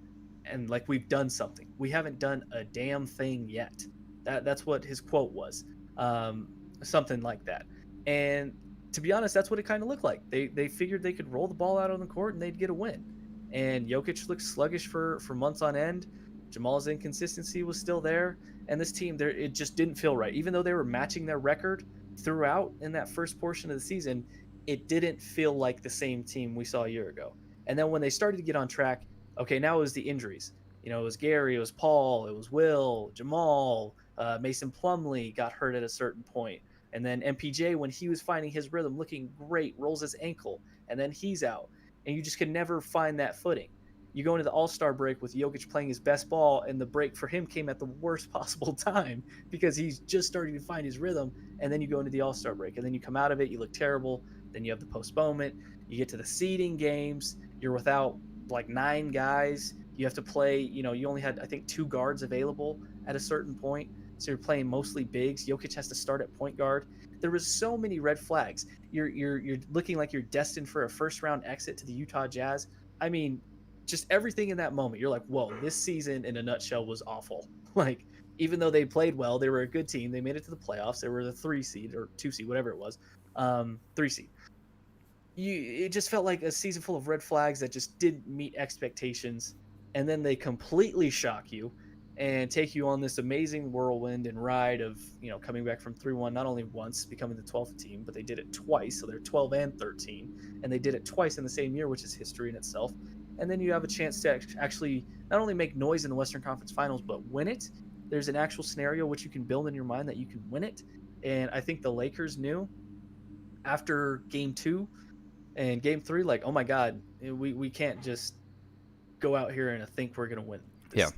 and like we've done something. We haven't done a damn thing yet. That's what his quote was, um, something like that. And to be honest, that's what it kind of looked like. They figured they could roll the ball out on the court and they'd get a win. And Jokic looked sluggish for months on end. Jamal's inconsistency was still there, and this team there it just didn't feel right. Even though they were matching their record throughout in that first portion of the season, it didn't feel like the same team we saw a year ago. And then when they started to get on track, okay, now it was the injuries. It was Gary, it was Paul, it was Will, Jamal, Mason Plumlee got hurt at a certain point. And then MPJ, when he was finding his rhythm, looking great, rolls his ankle, and then he's out. And you just could never find that footing. You go into the All-Star break with Jokic playing his best ball, and the break for him came at the worst possible time because he's just starting to find his rhythm. And then you go into the All-Star break, and then you come out of it, you look terrible. Then you have the postponement. You get to the seeding games. You're without like 9 guys. You have to play. You only had, I think, 2 guards available at a certain point. So you're playing mostly bigs. Jokic has to start at point guard. There was so many red flags. You're looking like you're destined for a first round exit to the Utah Jazz. I mean, just everything in that moment. You're like, whoa, this season in a nutshell was awful. Like, even though they played well, they were a good team. They made it to the playoffs. They were the 3 seed or 2 seed, whatever it was, 3 seed. It just felt like a season full of red flags that just didn't meet expectations, and then they completely shock you and take you on this amazing whirlwind and ride of coming back from 3-1 not only once, becoming the 12th team, but they did it twice, so they're 12 and 13, and they did it twice in the same year, which is history in itself. And then you have a chance to actually not only make noise in the Western Conference Finals but win it. There's an actual scenario which you can build in your mind that you can win it, and I think the Lakers knew after Game 2 and Game 3, like, oh my God, we can't just go out here and think we're going to win this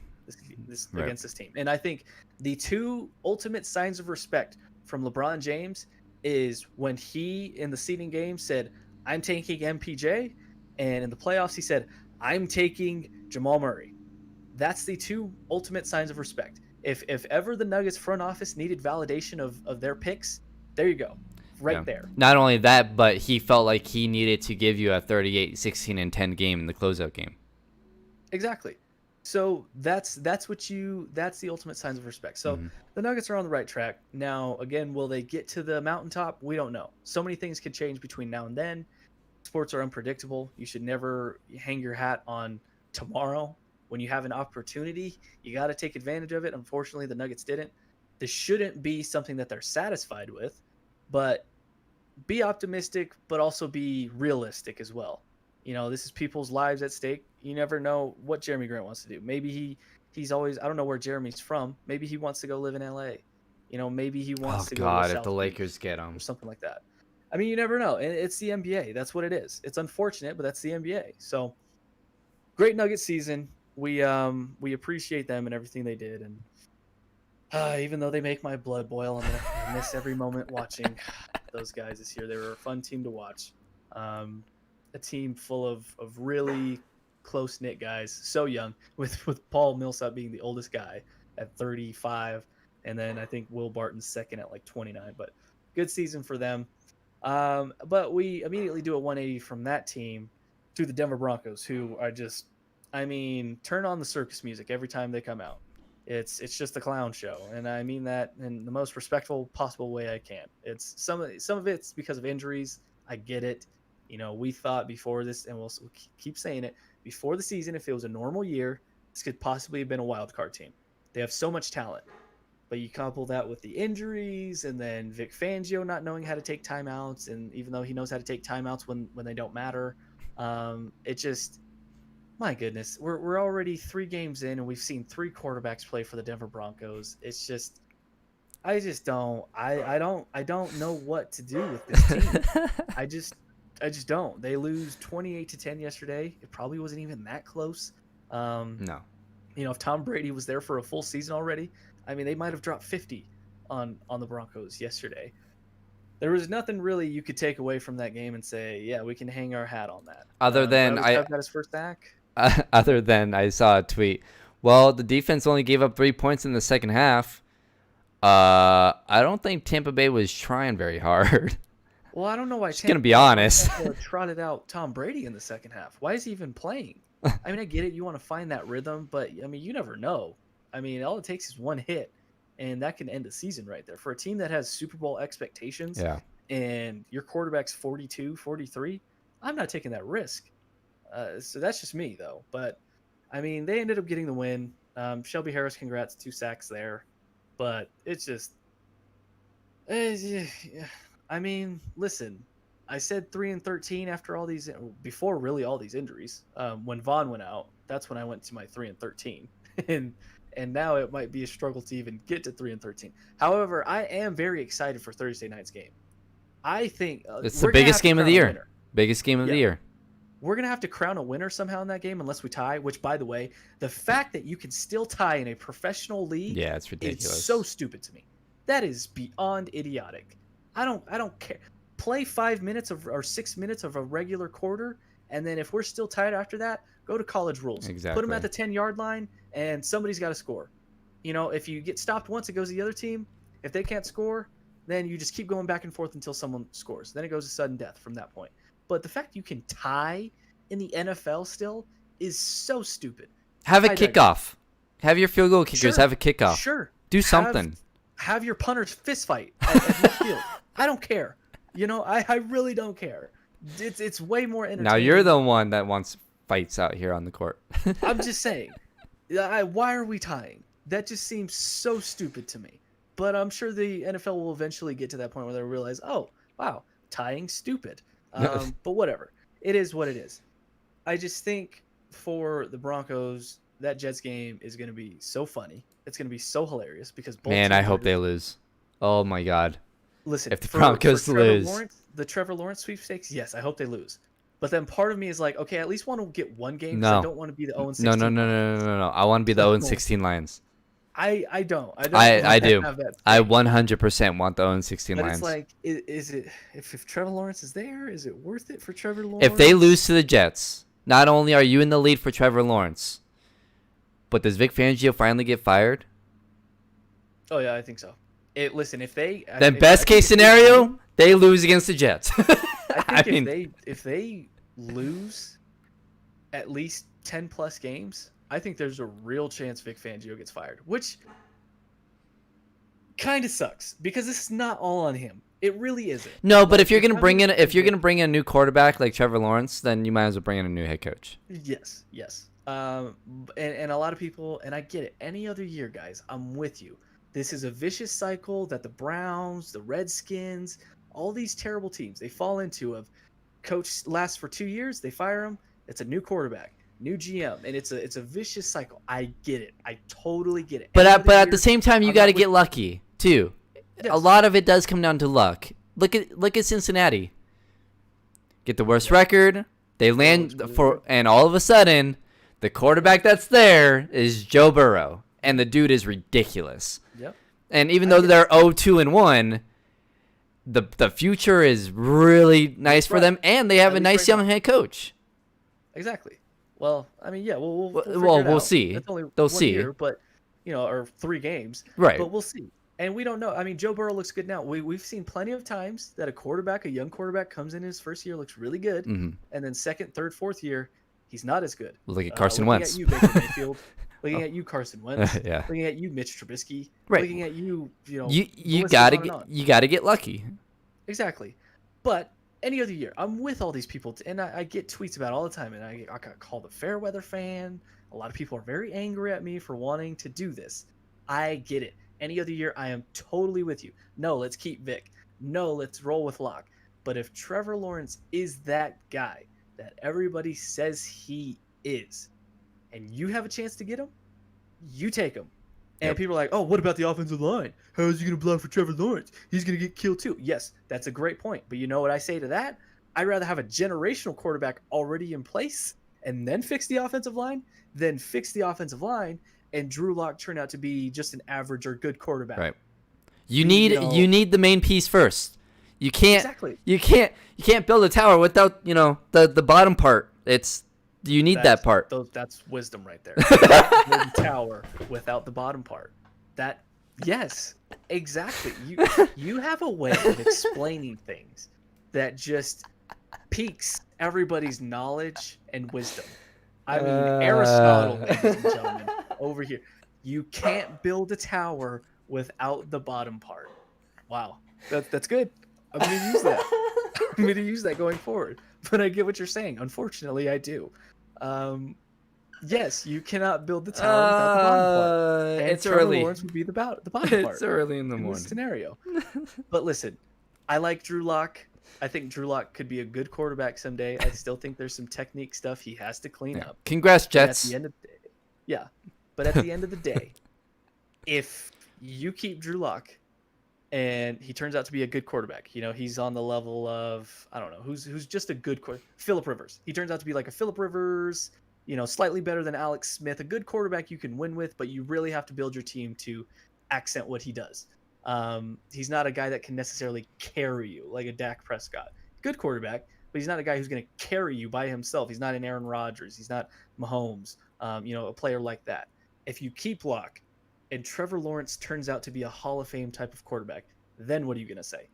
Right. against this team. And I think the 2 ultimate signs of respect from LeBron James is when he, in the seeding game, said, I'm taking MPJ, and in the playoffs, he said, I'm taking Jamal Murray. That's the 2 ultimate signs of respect. If ever the Nuggets front office needed validation of their picks, there you go. Right there. Not only that, but he felt like he needed to give you a 38, 16, and 10 game in the closeout game. Exactly. So that's the ultimate signs of respect. So the Nuggets are on the right track. Now, again, will they get to the mountaintop? We don't know. So many things could change between now and then. Sports are unpredictable. You should never hang your hat on tomorrow. When you have an opportunity, you got to take advantage of it. Unfortunately, the Nuggets didn't. This shouldn't be something that they're satisfied with, but be optimistic, but also be realistic as well. This is people's lives at stake. You never know what Jeremy Grant wants to do. Maybe he's always, I don't know where Jeremy's from. Maybe he wants to go live in LA. Maybe he wants to go to if South the Beach Lakers get him or something like that. I mean, you never know. And it's the NBA. That's what it is. It's unfortunate, but that's the NBA. So great Nugget season. We appreciate them and everything they did. And even though they make my blood boil, I'm gonna miss every moment watching those guys this year. They were a fun team to watch. A team full of really close-knit guys, so young, with Paul Millsap being the oldest guy at 35, and then I think Will Barton's second at like 29. But good season for them. But we immediately do a 180 from that team to the Denver Broncos, who are just, I mean, turn on the circus music every time they come out. It's just a clown show, and I mean that in the most respectful possible way I can. It's some of it's because of injuries. I get it. We thought before this, and we'll keep saying it, before the season, if it was a normal year, this could possibly have been a wild card team. They have so much talent. But you couple that with the injuries, and then Vic Fangio not knowing how to take timeouts, and even though he knows how to take timeouts when they don't matter, it just, my goodness, we're already 3 games in, and we've seen 3 quarterbacks play for the Denver Broncos. It's just, I don't know what to do with this team. I just don't. They lose 28-10 yesterday. It probably wasn't even that close. No. If Tom Brady was there for a full season already, I mean, they might have dropped 50 on the Broncos yesterday. There was nothing really you could take away from that game and say, yeah, we can hang our hat on that. Other than I got his first sack. Other than I saw a tweet. Well, the defense only gave up 3 points in the second half. I don't think Tampa Bay was trying very hard. Well, I don't know why. Just gonna be honest. Trotted out Tom Brady in the second half. Why is he even playing? I mean, I get it. You want to find that rhythm, but I mean, you never know. I mean, all it takes is one hit, and that can end the season right there. For a team that has Super Bowl expectations, Yeah. and your quarterback's 42, 43, I'm not taking that risk. So that's just me, though. But I mean, they ended up getting the win. Shelby Harris, congrats, 2 sacks there. But it's just, I mean, listen, I said 3-13 after all these, before really all these injuries. When Vaughn went out, that's when I went to my 3-13, and now it might be a struggle to even get to 3-13. However, I am very excited for Thursday night's game. I think It's the biggest game of the year. Biggest game of the year. We're going to have to crown a winner somehow in that game unless we tie, which, by the way, the fact that you can still tie in a professional league it's ridiculous. is so stupid to me. That is beyond idiotic. I don't care. Play 5 minutes or 6 minutes of a regular quarter, and then if we're still tied after that, go to college rules. Exactly. Put them at the 10-yard line, and somebody's got to score. You know, if you get stopped once, it goes to the other team. If they can't score, then you just keep going back and forth until someone scores. Then it goes to sudden death from that point. But the fact you can tie in the NFL still is so stupid. Have a kickoff. Have your field goal kickers have a kickoff. Sure. Do something. Have your punters fist fight at midfield. I don't care. You know, I really don't care. It's way more entertaining. Now you're the one that wants fights out here on the court. I'm just saying. Why are we tying? That just seems so stupid to me. But I'm sure the NFL will eventually get to that point where they realize, oh, wow, tying's stupid. But whatever. It is what it is. I just think for the Broncos, that Jets game is going to be so funny. It's going to be so hilarious because both Man, I hope they lose. Oh my God. Listen, if the Broncos lose, the Trevor Lawrence sweepstakes, yes, I hope they lose. But then part of me is like, okay, at least want to get one game. No, I don't want to be the 0-16. No. I want to be the 0-16 Lions. I don't. I do. I 100% want the 0-16 Lions. It's like, is it if Trevor Lawrence is there, is it worth it for Trevor Lawrence? If they lose to the Jets, not only are you in the lead for Trevor Lawrence, but does Vic Fangio finally get fired? Oh yeah, I think so. Listen, if they then best case scenario, they lose against the Jets. I think if they lose at least 10 plus games, I think there's a real chance Vic Fangio gets fired, which kind of sucks because this is not all on him. It really isn't. No, but if you're gonna bring in a new quarterback like Trevor Lawrence, then you might as well bring in a new head coach. Yes. And a lot of people, and I get it. Any other year, guys, I'm with you. This is a vicious cycle that the Browns, the Redskins, all these terrible teams they fall into. Of coach lasts for 2 years, they fire him. It's a new quarterback, new GM, and it's a vicious cycle. I get it. I totally get it. But at the same time, you got to get lucky too. Yes. A lot of it does come down to luck. Look at Cincinnati. Get the worst record. They land and all of a sudden, the quarterback that's there is Joe Burrow, and the dude is ridiculous. Yep. And even though they're 0-2-1, the future is really nice for them, and they have a nice young head coach. Exactly. Well, I mean, yeah, we'll see. That's only They'll one see. year, but or 3 games, right? But we'll see. And we don't know. I mean, Joe Burrow looks good now. We've seen plenty of times that a young quarterback, comes in his first year, looks really good, and then second, third, fourth year, he's not as good. Look at Carson Wentz. At you, Baker Mayfield. Looking at you, Carson Wentz. Yeah. Looking at you, Mitch Trubisky. Right. Looking at you, you gotta get lucky. Exactly. But any other year, I'm with all these people, and I get tweets about it all the time, and I got called a fair weather fan. A lot of people are very angry at me for wanting to do this. I get it. Any other year, I am totally with you. No, let's keep Vic. No, let's roll with Locke. But if Trevor Lawrence is that guy that everybody says he is, and you have a chance to get him, you take him. And people are like, oh, what about the offensive line? How is he going to block for Trevor Lawrence? He's going to get killed too. Yes, that's a great point. But you know what I say to that? I'd rather have a generational quarterback already in place and then fix the offensive line than fix the offensive line and Drew Lock turn out to be just an average or good quarterback. Right. You need the main piece first. You can't build a tower without the bottom part. You need that part. That's wisdom right there. The tower without the bottom part. Yes, Exactly. You have a way of explaining things that just piques everybody's knowledge and wisdom. I mean, Aristotle, ladies and gentlemen, over here. You can't build a tower without the bottom part. Wow. That's good. I'm gonna use that. I'm gonna use that going forward. But I get what you're saying. Unfortunately, I do. Um, yes, you cannot build the tower without the bottom part. And It's Trevor early. Lawrence would be the bottom It's part early in the in this morning. scenario. But listen, I like Drew Lock. I think Drew Lock could be a good quarterback someday. I still think there's some technique stuff he has to clean Yeah. up. Congrats, But at Jets. the end of the day, yeah. But at the end of the day, if you keep Drew Lock and he turns out to be a good quarterback, he's on the level of, I don't know, who's just a good Phillip Rivers. He turns out to be like a Phillip Rivers, slightly better than Alex Smith, a good quarterback you can win with, but you really have to build your team to accent what he does. He's not a guy that can necessarily carry you like a Dak Prescott. Good quarterback, but he's not a guy who's going to carry you by himself. He's not an Aaron Rodgers. He's not Mahomes, a player like that. If you keep Lock and Trevor Lawrence turns out to be a Hall of Fame type of quarterback, then what are you going to say?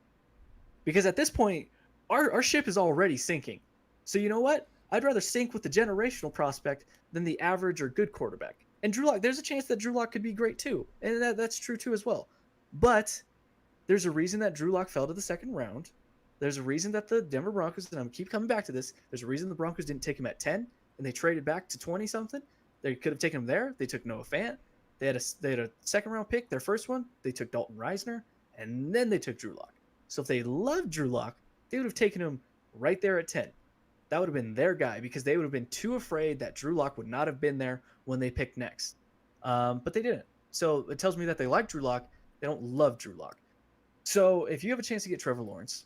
Because at this point, our ship is already sinking. So you know what? I'd rather sink with the generational prospect than the average or good quarterback. And Drew Lock, there's a chance that Drew Lock could be great too. And that's true too as well. But there's a reason that Drew Lock fell to the second round. There's a reason that the Denver Broncos, and I'm keep coming back to this, there's a reason the Broncos didn't take him at 10 and they traded back to 20 something. They could have taken him there. They took Noah Fant. They had a second round pick, their first one. They took Dalton Reisner, and then they took Drew Lock. So if they loved Drew Lock, they would have taken him right there at 10. That would have been their guy because they would have been too afraid that Drew Lock would not have been there when they picked next. But they didn't. So it tells me that they like Drew Lock. They don't love Drew Lock. So if you have a chance to get Trevor Lawrence,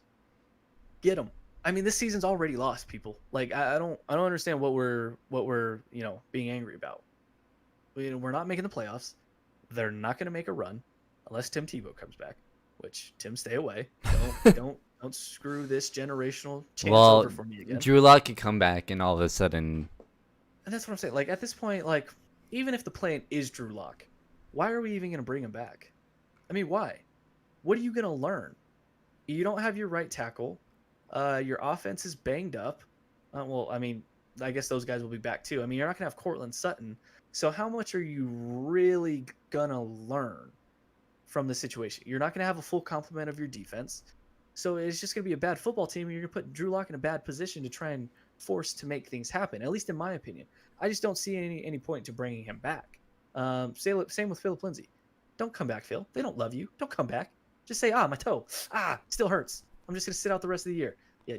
get him. I mean, this season's already lost, people. Like I don't understand what we're being angry about. We're not making the playoffs. They're not going to make a run unless Tim Tebow comes back. Which Tim, stay away. Don't screw this generational chance over for me again. Drew Lock could come back and all of a sudden. And that's what I'm saying. Like at this point, like even if the plan is Drew Lock, why are we even going to bring him back? I mean, why? What are you going to learn? You don't have your right tackle. Your offense is banged up. Well, I mean, I guess those guys will be back too. I mean, you're not going to have Cortland Sutton. So how much are you really going to learn from the situation? You're not going to have a full complement of your defense. So it's just going to be a bad football team, and you're going to put Drew Lock in a bad position to try and force to make things happen, at least in my opinion. I just don't see any point to bringing him back. Same with Philip Lindsay. Don't come back, Phil. They don't love you. Don't come back. Just say, my toe. Still hurts. I'm just going to sit out the rest of the year. Yeah.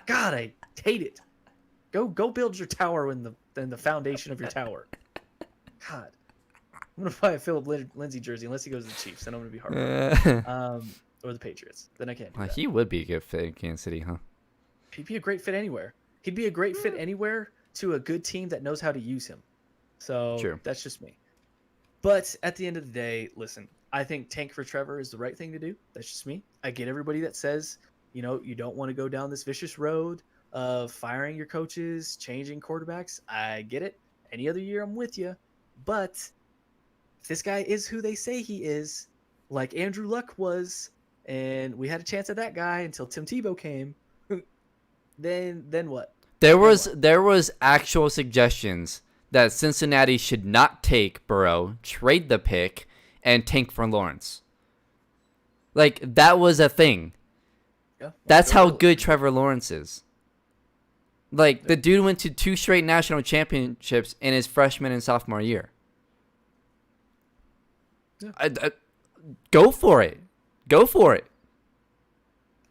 God, I hate it. Go build your tower in the foundation of your tower. God. I'm going to buy a Philip Lindsay jersey unless he goes to the Chiefs. Then I'm going to be heartbroken. Or the Patriots. Then I can't do that. He would be a good fit in Kansas City, huh? He'd be a great fit anywhere. He'd be a great fit anywhere to a good team that knows how to use him. So True. That's just me. But at the end of the day, listen, I think tank for Trevor is the right thing to do. That's just me. I get everybody that says, you don't want to go down this vicious road of firing your coaches, changing quarterbacks. I get it. Any other year, I'm with you. But if this guy is who they say he is, like Andrew Luck was, and we had a chance at that guy until Tim Tebow came, then what? There was actual suggestions that Cincinnati should not take Burrow, trade the pick, and tank for Lawrence. Like, that was a thing. Yeah, That's how good Trevor Lawrence is. Like, the dude went to 2 straight national championships in his freshman and sophomore year. Yeah. Go for it. Go for it.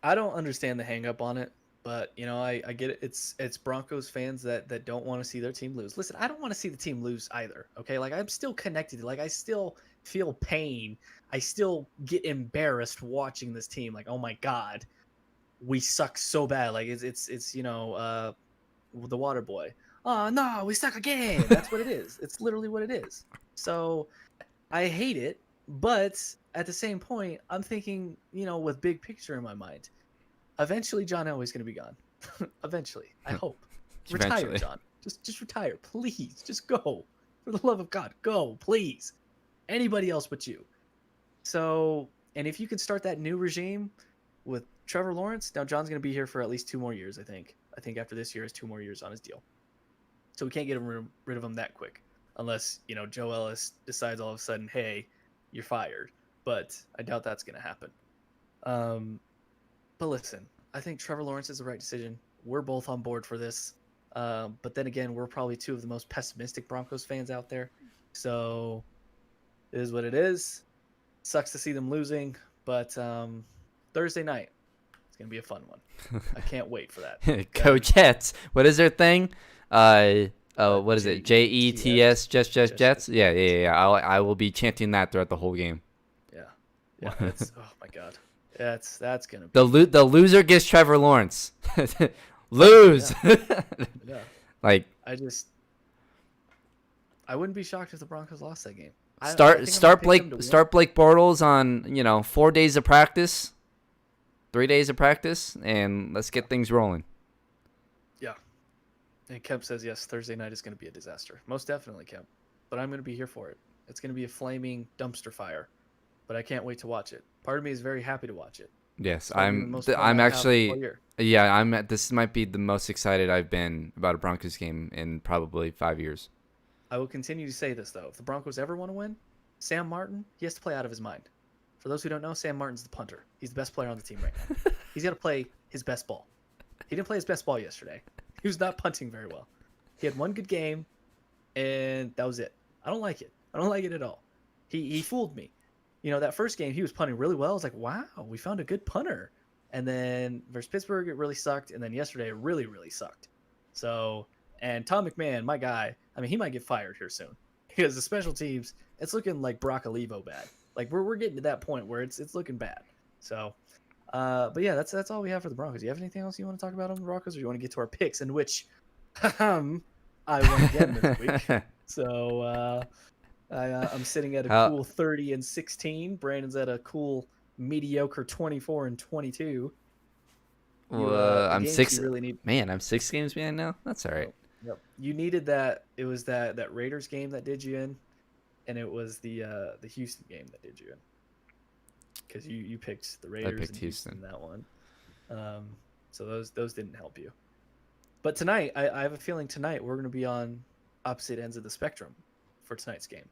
I don't understand the hang up on it, but I get it. It's Broncos fans that don't want to see their team lose. Listen, I don't want to see the team lose either. Okay, like I'm still connected. Like I still feel pain. I still get embarrassed watching this team. Like, oh my God, we suck so bad. Like it's the water boy. Oh no, we suck again. That's what it is. It's literally what it is. So I hate it, but at the same point, I'm thinking, with big picture in my mind. Eventually, John Elway's going to be gone. Eventually, I hope. Retire, John. Just retire, please. Just go. For the love of God, go, please. Anybody else but you. So, and if you can start that new regime with Trevor Lawrence, now John's going to be here for at least 2 more years, I think. I think after this year is 2 more years on his deal. So we can't get rid of him that quick unless, Joe Ellis decides all of a sudden, hey, you're fired. But I doubt that's going to happen. But listen, I think Trevor Lawrence is the right decision. We're both on board for this. But then again, we're probably two of the most pessimistic Broncos fans out there. So it is what it is. Sucks to see them losing, but Thursday night, it's going to be a fun one. I can't wait for that. Go Jets. What is their thing? What is it? Jets, Jets. Yeah. I will be chanting that throughout the whole game. Yeah. That's, oh my god. That's gonna be the loser gets Trevor Lawrence. Lose. Yeah. Like I wouldn't be shocked if the Broncos lost that game. start Blake Bortles on 4 days of practice, 3 days of practice, and let's get things rolling. Yeah. And Kemp says yes, Thursday night is going to be a disaster. Most definitely, Kemp. But I'm going to be here for it. It's going to be a flaming dumpster fire. But I can't wait to watch it. Part of me is very happy to watch it. Yes, I'm actually. Yeah, this might be the most excited I've been about a Broncos game in probably 5 years. I will continue to say this though: if the Broncos ever want to win, Sam Martin, he has to play out of his mind. For those who don't know, Sam Martin's the punter. He's the best player on the team right now. He's got to play his best ball. He didn't play his best ball yesterday. He was not punting very well. He had one good game, and that was it. I don't like it. I don't like it at all. He fooled me. That first game, he was punting really well. I was like, wow, we found a good punter. And then versus Pittsburgh, it really sucked. And then yesterday, it really, really sucked. So, and Tom McMahon, my guy, he might get fired here soon. Because the special teams, it's looking like Brock Olivo bad. Like, we're getting to that point where it's looking bad. So, but yeah, that's all we have for the Broncos. Do you have anything else you want to talk about on the Broncos? Or you want to get to our picks, in which I won again this week. So, I'm sitting at a cool 30-16. Brandon's at a cool mediocre 24-22. I'm 6. Really I'm 6 games behind now. That's all right. Yep. You needed that. It was that Raiders game that did you in, and it was the Houston game that did you in. Because you picked the Raiders. I picked and Houston in that one. So those didn't help you. But tonight, I have a feeling tonight we're going to be on opposite ends of the spectrum for tonight's game.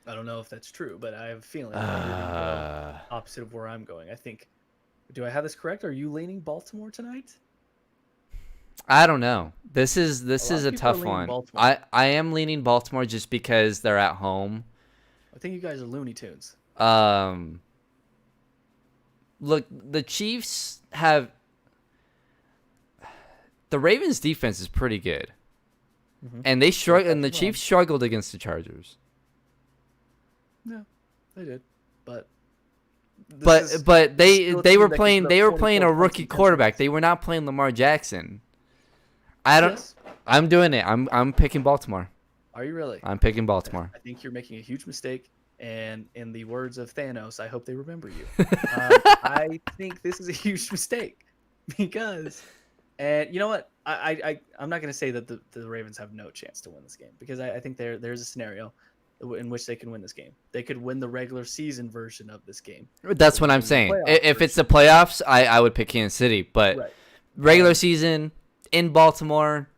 I don't know if that's true, but I have a feeling that you're going to go opposite of where I'm going. I think. Do I have this correct? Are you leaning Baltimore tonight? I don't know. This is a tough one. Baltimore. I am leaning Baltimore just because they're at home. I think you guys are Looney Tunes. Look, the Chiefs have the Ravens' defense is pretty good, and they and the Chiefs struggled against the Chargers. Yeah, they did, but they were playing a rookie quarterback. They were not playing Lamar Jackson. I'm doing it. I'm picking Baltimore. Are you really? I'm picking Baltimore. I think you're making a huge mistake. And in the words of Thanos, I hope they remember you. I think this is a huge mistake because, and you know what? I'm not going to say that the Ravens have no chance to win this game because I think there's a scenario in which they can win this game. They could win the regular season version of this game. That's what I'm saying. If it's the playoffs, I would pick Kansas City. But regular season in Baltimore,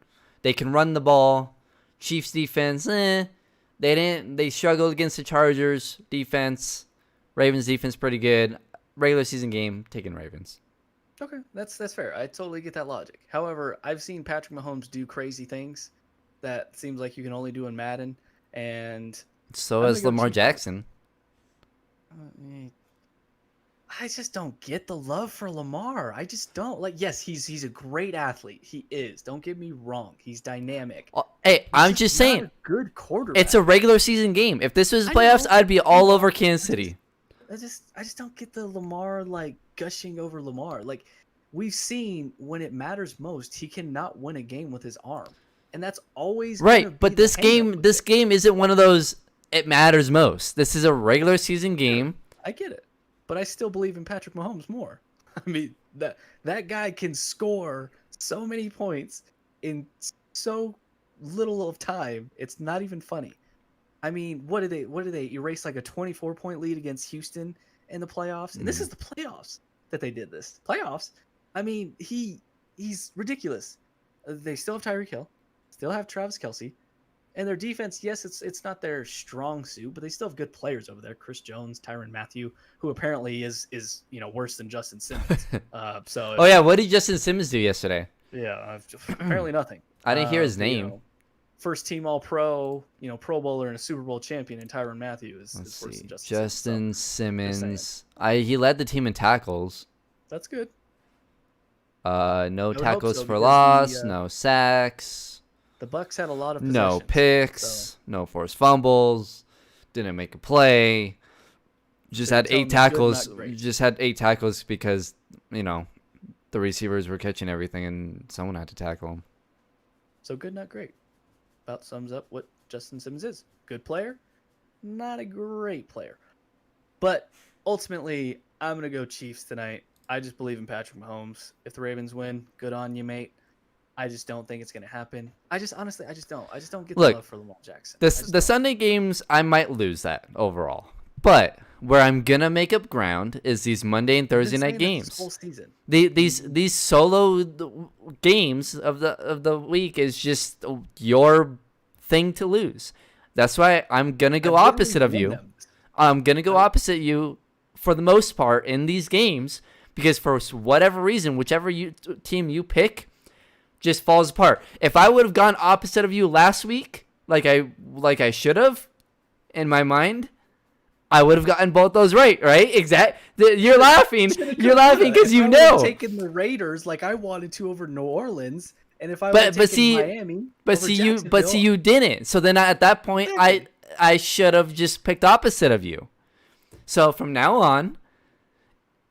they can run the ball. Chiefs defense, They struggled against the Chargers defense. Ravens defense pretty good. Regular season game, taking Ravens. Okay, that's fair. I totally get that logic. However, I've seen Patrick Mahomes do crazy things that seems like you can only do in Madden, and so has Lamar Jackson. I just don't get the love for Lamar. I just don't. Yes, he's a great athlete. He is. Don't get me wrong. He's dynamic. Hey, I'm just saying. A good quarterback. It's a regular season game. If this was the playoffs, I'd be all over Kansas City. I just don't get the Lamar gushing over Lamar. We've seen when it matters most, he cannot win a game with his arm. And that's always right. But this game isn't one of those it matters most. This is a regular season game. I get it. But I still believe in Patrick Mahomes more. I mean, that guy can score so many points in so little of time. It's not even funny. I mean, what did they erase like a 24-point lead against Houston in the playoffs? And this is the playoffs that they did this. Playoffs. I mean, he's ridiculous. They still have Tyreek Hill, still have Travis Kelce, and their defense. Yes, it's not their strong suit, but they still have good players over there. Chris Jones, Tyrann Mathieu, who apparently is worse than Justin Simmons. Oh yeah, what did Justin Simmons do yesterday? Yeah, apparently nothing. I didn't hear his name. First team All Pro, Pro Bowler and a Super Bowl champion, and Tyrann Mathieu is worse than Justin Simmons. He led the team in tackles. That's good. No tackles for loss, no sacks. The Bucks had a lot of no picks, no forced fumbles, didn't make a play. Just had 8 tackles. Just had 8 tackles because the receivers were catching everything and someone had to tackle them. So good, not great. About sums up what Justin Simmons is. Good player, not a great player. But ultimately, I'm going to go Chiefs tonight. I just believe in Patrick Mahomes. If the Ravens win, good on you, mate. I just don't think it's going to happen. I just don't get the love for Lamar Jackson. The Sunday games, I might lose that overall. But where I'm going to make up ground is these Monday and Thursday night games. This whole season. These solo games of the week is just your thing to lose. That's why I'm going to go opposite of you. I'm going to go opposite you for the most part in these games because for whatever reason, whichever team you pick just falls apart. If I would have gone opposite of you last week, like I should have in my mind, I would have gotten both those right? Exactly. You're laughing. You're laughing because you know. Taking the Raiders like I wanted to over New Orleans, and if I would have taken Miami, you didn't. So then at that point, I should have just picked opposite of you. So from now on,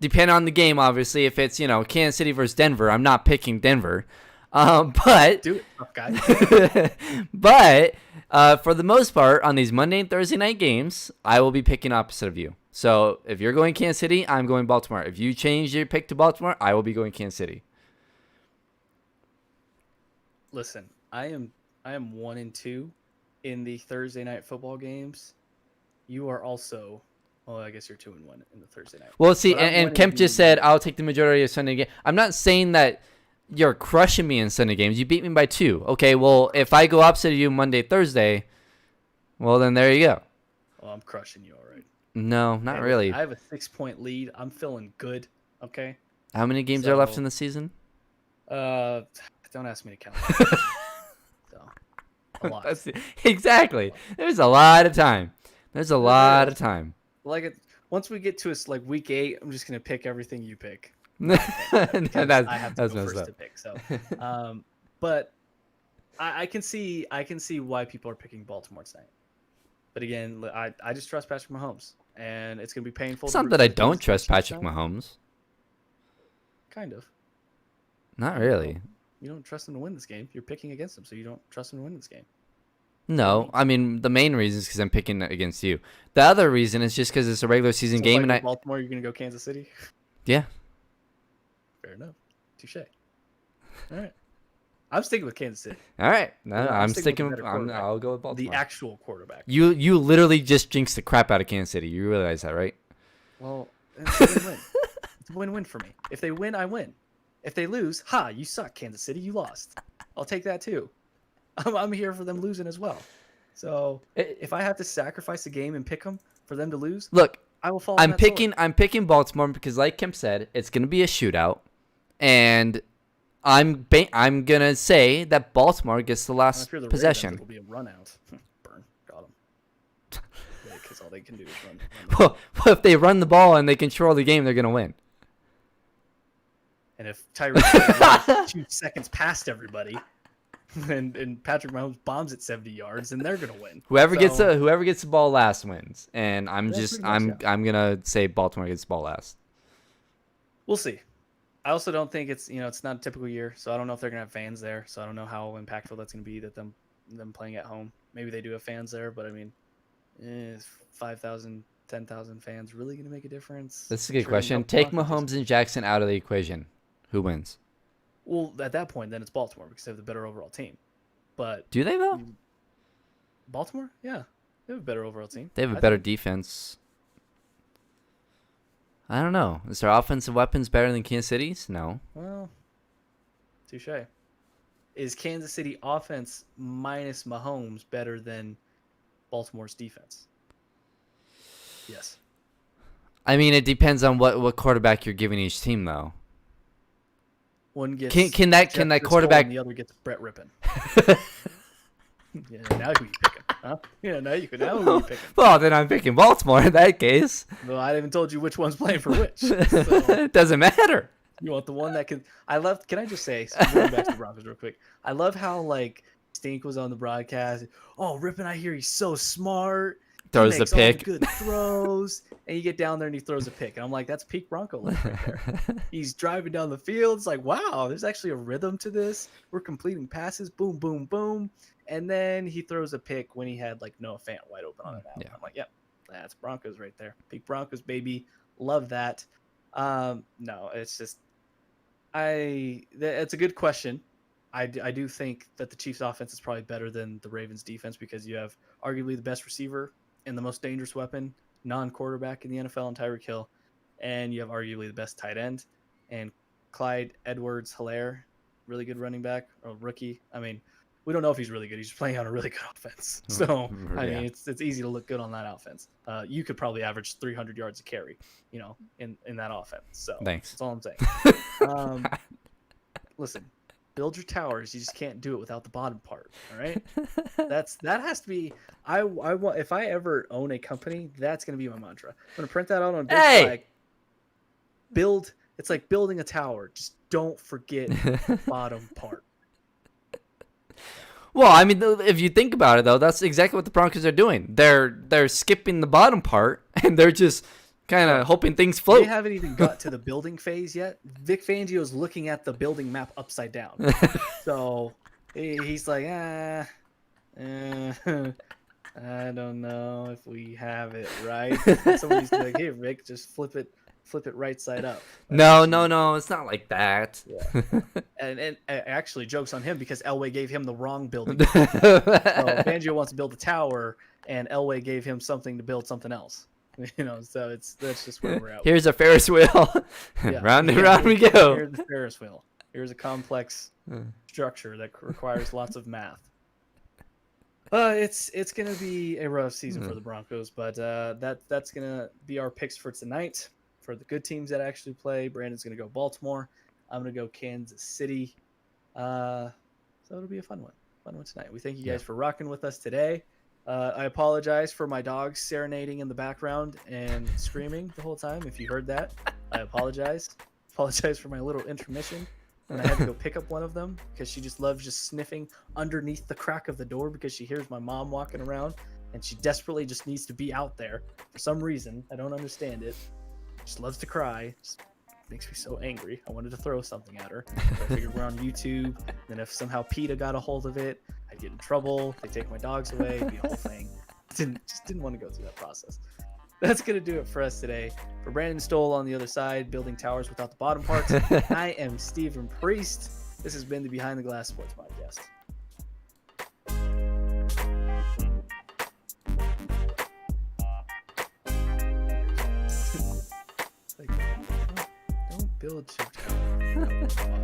depending on the game, obviously, if it's Kansas City versus Denver, I'm not picking Denver. But do it, tough guy. But for the most part, on these Monday and Thursday night games, I will be picking opposite of you. So if you're going Kansas City, I'm going Baltimore. If you change your pick to Baltimore, I will be going Kansas City. Listen, I am 1-2 in the Thursday night football games. You are also. Well, I guess you're 2-1 in the Thursday night. Well, see, and Kemp just said I'll take the majority of Sunday game. I'm not saying that you're crushing me in Sunday games. You beat me by 2. Okay, well, if I go opposite of you Monday, Thursday, well, then there you go. Well, I'm crushing you, all right. No, not really. I have a 6-point lead. I'm feeling good, okay? How many games are left in the season? Don't ask me to count. A lot. Exactly. There's a lot of time. There's a lot of time. Once we get to week 8, I'm just gonna pick everything you pick. I have to go first to pick. So, but I can see why people are picking Baltimore tonight. But again, I just trust Patrick Mahomes, and it's gonna be painful. It's not that I don't trust Patrick Mahomes. Kind of. Not really. You don't trust him to win this game. You're picking against him, so you don't trust him to win this game. No, I mean the main reason is because I'm picking against you. The other reason is just because it's a regular season game, and Baltimore, you're gonna go Kansas City. Yeah. Fair enough. Touche. All right. I'm sticking with Kansas City. All right. No, I'm sticking with. I'll go with Baltimore. The actual quarterback. You literally just jinxed the crap out of Kansas City. You realize that, right? Well, it's a win-win. It's a win-win for me. If they win, I win. If they lose, you suck, Kansas City. You lost. I'll take that too. I'm here for them losing as well. So if I have to sacrifice a game and pick them for them to lose, look, I will fall. I'm picking Baltimore because, like Kemp said, it's gonna be a shootout, and I'm gonna say that Baltimore gets the last possession. It'll be a run out. Burn, got them. Because all they can do is run. Well, if they run the ball and they control the game, they're gonna win. And if Tyreek 2 seconds past everybody, and Patrick Mahomes bombs it 70 yards, then they're gonna win. Whoever gets the ball last wins, and I'm gonna say Baltimore gets the ball last. We'll see. I also don't think it's not a typical year, so I don't know if they're gonna have fans there. So I don't know how impactful that's gonna be that them playing at home. Maybe they do have fans there, but I mean, 5,000, 10,000 fans really gonna make a difference? That's a good question. Take Mahomes and Jackson out of the equation. Who wins? Well, at that point, then it's Baltimore because they have the better overall team. But do they though? Baltimore, yeah. They have a better overall team. They have a I better think. defense. I don't know. Is their offensive weapons better than Kansas City's? No. Well, touche. Is Kansas City offense minus Mahomes better than Baltimore's defense? Yes. I mean, it depends on what quarterback you're giving each team, though. One gets Can that Jeff Driscoll quarterback? and the other gets Brett Rippin. Yeah, now who you picking? Huh? Yeah, now who you picking? Well, then I'm picking Baltimore in that case. Well, I haven't told you which one's playing for which. So It doesn't matter. you want the one that can. I love. Can I just say, going back to the Broncos real quick? I love how like Stink was on the broadcast. Oh, Rippin, I hear he's so smart. Throws He the makes all the pick. good throws, and you get down there and he throws a pick, and I'm like, that's peak Bronco life right there. He's driving down the field. It's like, wow, there's actually a rhythm to this. We're completing passes, boom, boom, boom, and then he throws a pick when he had like Noah Fant wide open on it. Yeah. I'm like, yep, that's Broncos right there. Peak Broncos, baby. Love that. No, it's just it's a good question. I do think that the Chiefs offense is probably better than the Ravens defense because you have arguably the best receiver and the most dangerous weapon, non-quarterback in the NFL, and Tyreek Hill, and you have arguably the best tight end, and Clyde Edwards-Helaire, really good running back, or rookie. I mean, we don't know if he's really good. He's playing on a really good offense. So, I mean, it's easy to look good on that offense. You could probably average 300 yards a carry, in that offense. So Thanks. that's all I'm saying. Listen, build your towers. You just can't do it without the bottom part. All right. That has to be. I want, if I ever own a company, that's gonna be my mantra. I'm gonna print that out on a big flag. Build. It's like building a tower. Just don't forget the bottom part. Well, I mean, if you think about it, though, that's exactly what the Broncos are doing. They're skipping the bottom part, and they're just kind of hoping things float. They haven't even got to the building phase yet. Vic Fangio is looking at the building map upside down. So he's like, I don't know if we have it right. Somebody's like, hey, Rick, just flip it right side up. No, it's not like that. Yeah. And actually, joke's on him because Elway gave him the wrong building. So Fangio wants to build a tower, and Elway gave him something to build something else. So that's just where we're at. Here's a Ferris wheel. Yeah. Round and round we go. Here's the Ferris wheel. Here's a complex structure that requires lots of math. It's gonna be a rough season for the Broncos, but that's gonna be our picks for tonight. For the good teams that actually play, Brandon's gonna go Baltimore. I'm gonna go Kansas City. So it'll be a fun one tonight. We thank you guys for rocking with us today. I apologize for my dogs serenading in the background and screaming the whole time. If you heard that, I apologize. Apologize for my little intermission. And I had to go pick up one of them because she just loves just sniffing underneath the crack of the door because she hears my mom walking around and she desperately just needs to be out there for some reason. I don't understand it. Just loves to cry. Just makes me so angry. I wanted to throw something at her. I figured we're on YouTube. Then if somehow PETA got a hold of it, I'd get in trouble. They take my dogs away. It'd be a whole thing. Just didn't want to go through that process. That's going to do it for us today. For Brandon Stoll on the other side, building towers without the bottom parts, I am Stephen Priest. This has been the Behind the Glass Sports Podcast. Don't build your tower.